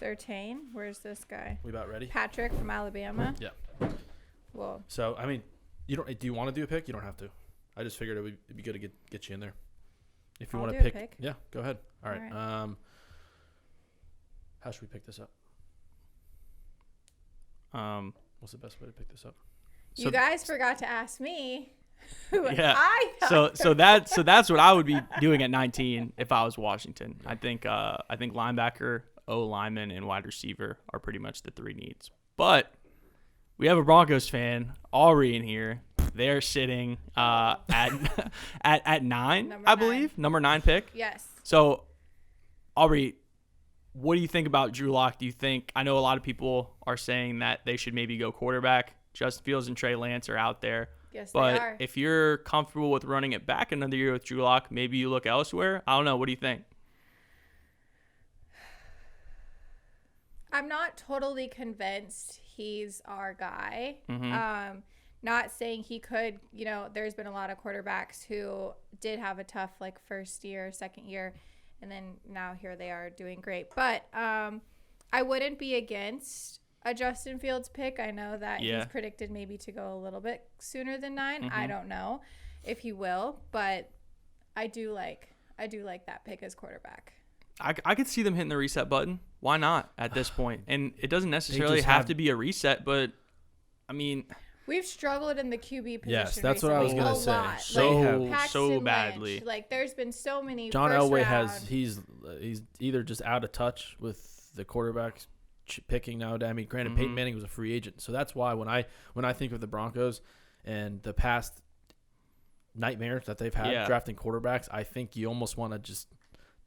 Surtain, where's this guy? about ready? Patrick from Alabama. Yeah. Well, So I mean, do you want to do a pick? You don't have to. I just figured it'd be good to get you in there. If you I'll want do to a pick. yeah, go ahead. All right. All right. How should we pick this up? What's the best way to pick this up? you guys forgot to ask me who Yeah. I thought. So that's what I would be doing at 19 if I was Washington. I think linebacker, O lineman, and wide receiver are pretty much the 3 needs. But we have a Broncos fan, Aubrey, in here. They're sitting at 9, Number I 9. believe, number 9 pick. Yes. So, Aubrey, what do you think about Drew Lock? Do you think, I know a lot of people are saying that they should maybe go quarterback. Justin Fields and Trey Lance are out there. Yes, But they are. if you're comfortable with running it back another year with Drew Lock, maybe you look elsewhere. I don't know. What do you think? I'm not totally convinced he's our guy. Mm-hmm. Not saying he could, there's been a lot of quarterbacks who did have a tough first year, second year, and then now here they are doing great. But I wouldn't be against a Justin Fields pick. I know that he's predicted maybe to go a little bit sooner than 9. Mm-hmm. I don't know if he will, but I do like that pick as quarterback. I could see them hitting the reset button. Why not at this point? And it doesn't necessarily have to be a reset, but I mean, we've struggled in the QB position. Yes, that's what I was recently gonna say. a lot. So Paxton badly. Lynch, there's been so many. John first Elway round. he's either just out of touch with the quarterbacks picking nowadays. I mean, granted, Mm-hmm. Peyton Manning was a free agent, so that's why when I think of the Broncos and the past nightmares that they've had drafting quarterbacks, I think you almost want to just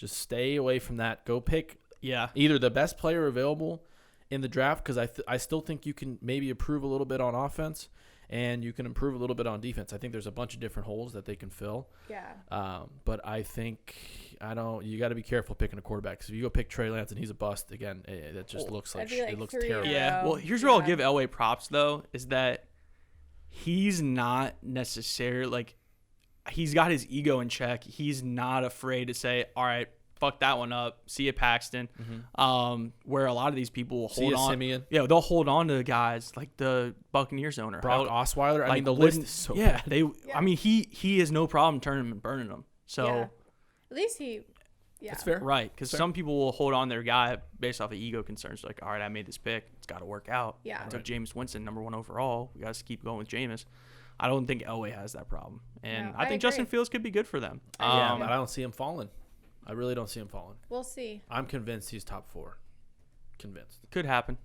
stay away from that. Go pick either the best player available in the draft, because I still think you can maybe improve a little bit on offense and you can improve a little bit on defense. I think there's a bunch of different holes that they can fill. Yeah. But I think you got to be careful picking a quarterback, because if you go pick Trey Lance and he's a bust again, that just looks like That'd be it looks 3 terrible. in a yeah. row. Well, here's where I'll give Elway props though, is that he's not necessarily he's got his ego in check. He's not afraid to say, all right, fuck that one up. See you, Paxton. Mm-hmm. Where a lot of these people will See hold ya, on. Simeon. Yeah, they'll hold on to guys like the Buccaneers owner. Brock Osweiler. I mean, the list is so bad. I mean, he has no problem turning them and burning them. So Yeah. At least he. Yeah. That's fair. right, because some people will hold on to their guy based off of ego concerns. Like, all right, I made this pick. It's got to work out. Yeah. I took Jameis Winston, number 1 overall. We got to keep going with Jameis. I don't think Elway has that problem. And No, I think I Justin agree. Fields could be good for them. Yeah, but I don't see him falling. I really don't see him falling. We'll see. I'm convinced he's top 4. Convinced. Could happen.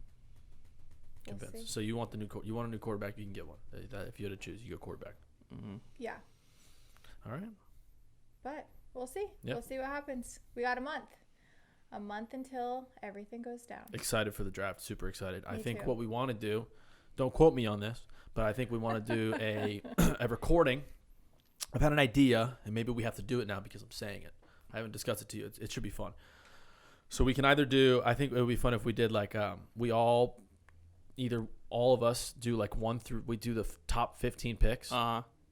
We'll Convinced. see. So you want you want a new quarterback, you can get one. If you had to choose, you go quarterback. Mm-hmm. Yeah. All right. But we'll see. Yep. We'll see what happens. We got a month. A month until everything goes down. Excited for the draft. Super excited. I Me think too. what we want to do, don't quote me on this, but I think we want to do a recording. I've had an idea, and maybe we have to do it now because I'm saying it. I haven't discussed it to you. It should be fun. So we can either do, I think it would be fun if we did either all of us do we do the top 15 picks,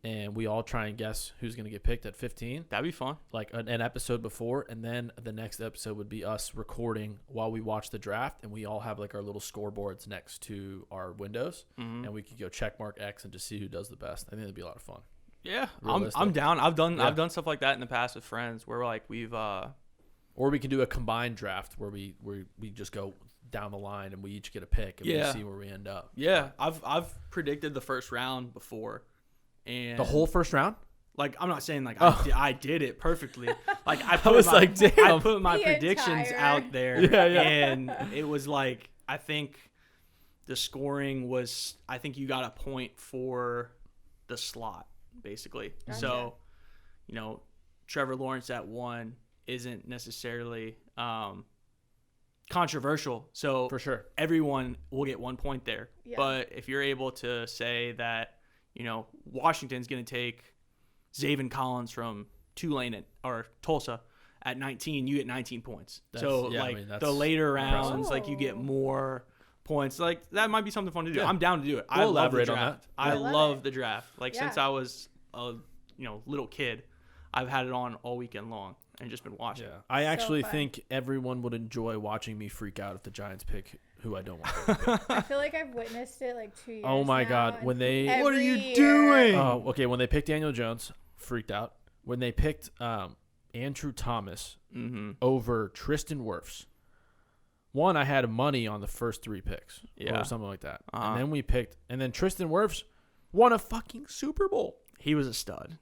and we all try and guess who's going to get picked at 15. That'd be fun. Like an episode before, and then the next episode would be us recording while we watch the draft, and we all have like our little scoreboards next to our windows, and we could go check mark X and just see who does the best. I think it'd be a lot of fun. Yeah, Realistic. I'm down. I've done stuff like that in the past with friends where like we've Or we can do a combined draft where we just go down the line and we each get a pick and we see where we end up. Yeah, I've predicted the first round before, and The whole first round? like I'm not saying like I did it perfectly. Like I put my The predictions entire- out there, and it was like I think the scoring was I think you got a point for the slot basically. Gotcha. So, Trevor Lawrence at 1 isn't necessarily controversial. So For sure. everyone will get 1 point there. Yeah. But if you're able to say that, Washington's going to take Zaven Collins from Tulsa at 19, you get 19 points. That's the later rounds, like you get more points. Like that might be something fun to do. Yeah. I'm down to do it. I We'll love the elaborate on draft. that. I I love love it. the draft. Like since Yeah. I was a little kid, I've had it on all weekend long and just been watching. Yeah. I actually fun. think everyone would enjoy watching me freak out if the Giants pick who I don't want. I feel like I've witnessed it like 2 years. Oh my now, God, and when they- every What are you year- doing? Oh, okay. When they picked Daniel Jones, freaked out. When they picked Andrew Thomas over Tristan Wirfs, one, I had money on the first 3 picks Yeah. or something like that. Uh-huh. And then Tristan Wirfs won a fucking Super Bowl. He was a stud.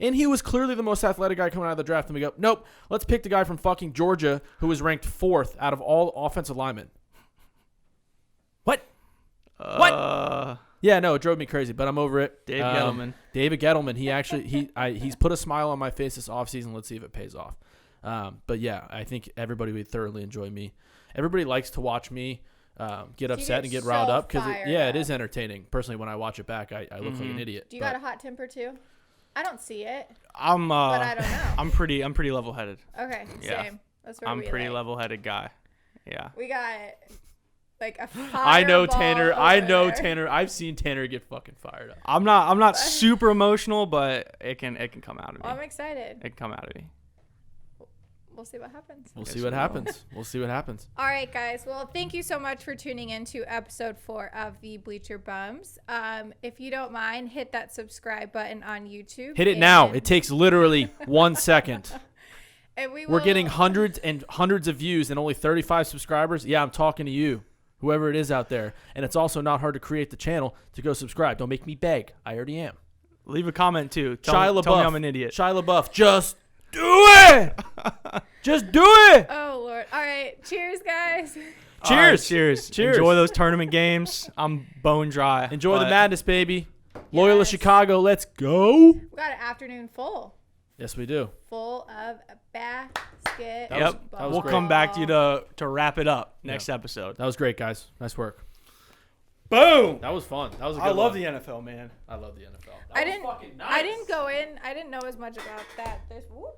And he was clearly the most athletic guy coming out of the draft. And we go, nope, let's pick the guy from fucking Georgia who was ranked 4th out of all offensive linemen. What? Yeah, no, it drove me crazy, but I'm over it. Dave Gettleman. David Gettleman. He's put a smile on my face this offseason. Let's see if it pays off. But yeah, I think everybody would thoroughly enjoy me. Everybody likes to watch me get upset and get riled up because fired it up. is entertaining. Personally, when I watch it back, I look like an idiot. Do you got a hot temper too? I don't see it. I'm But I don't know. I'm pretty level-headed. Okay, Yeah. same. That's where I'm we pretty like. level-headed guy. Yeah. We got like a I know fireball Tanner. over I know there. Tanner. I've seen Tanner get fucking fired up. I'm not super emotional, but it can come out of me. Well, I'm excited. It can come out of me. We'll see what happens. We'll Yes, see what we will. happens. We'll see what happens. All right, guys. Well, thank you so much for tuning in to episode 4 of the Bleacher Bums. If you don't mind, hit that subscribe button on YouTube. Hit it now. It takes literally 1 second. And We're getting hundreds and hundreds of views and only 35 subscribers. Yeah, I'm talking to you, whoever it is out there. And it's also not hard to create the channel to go subscribe. Don't make me beg. I already am. Leave a comment too. Shia Tell me LaBeouf. I'm an idiot. Shia LaBeouf, just do it. Just do it. Oh, Lord. All right. Cheers, guys. All right, Cheers. cheers. Cheers. Enjoy those tournament games. I'm bone dry. Enjoy the but madness, baby. Loyola Yes. Chicago, let's go. We got an afternoon full. Yes, we do. Full of basket. That was- Yep. that was We'll great. come back to you to wrap it up next episode. That was great, guys. Nice work. Boom. That was fun. That was a good I love one. the NFL, man. I love the NFL. That I was didn't. fucking nice. I didn't go in. I didn't know as much about that. Whoops.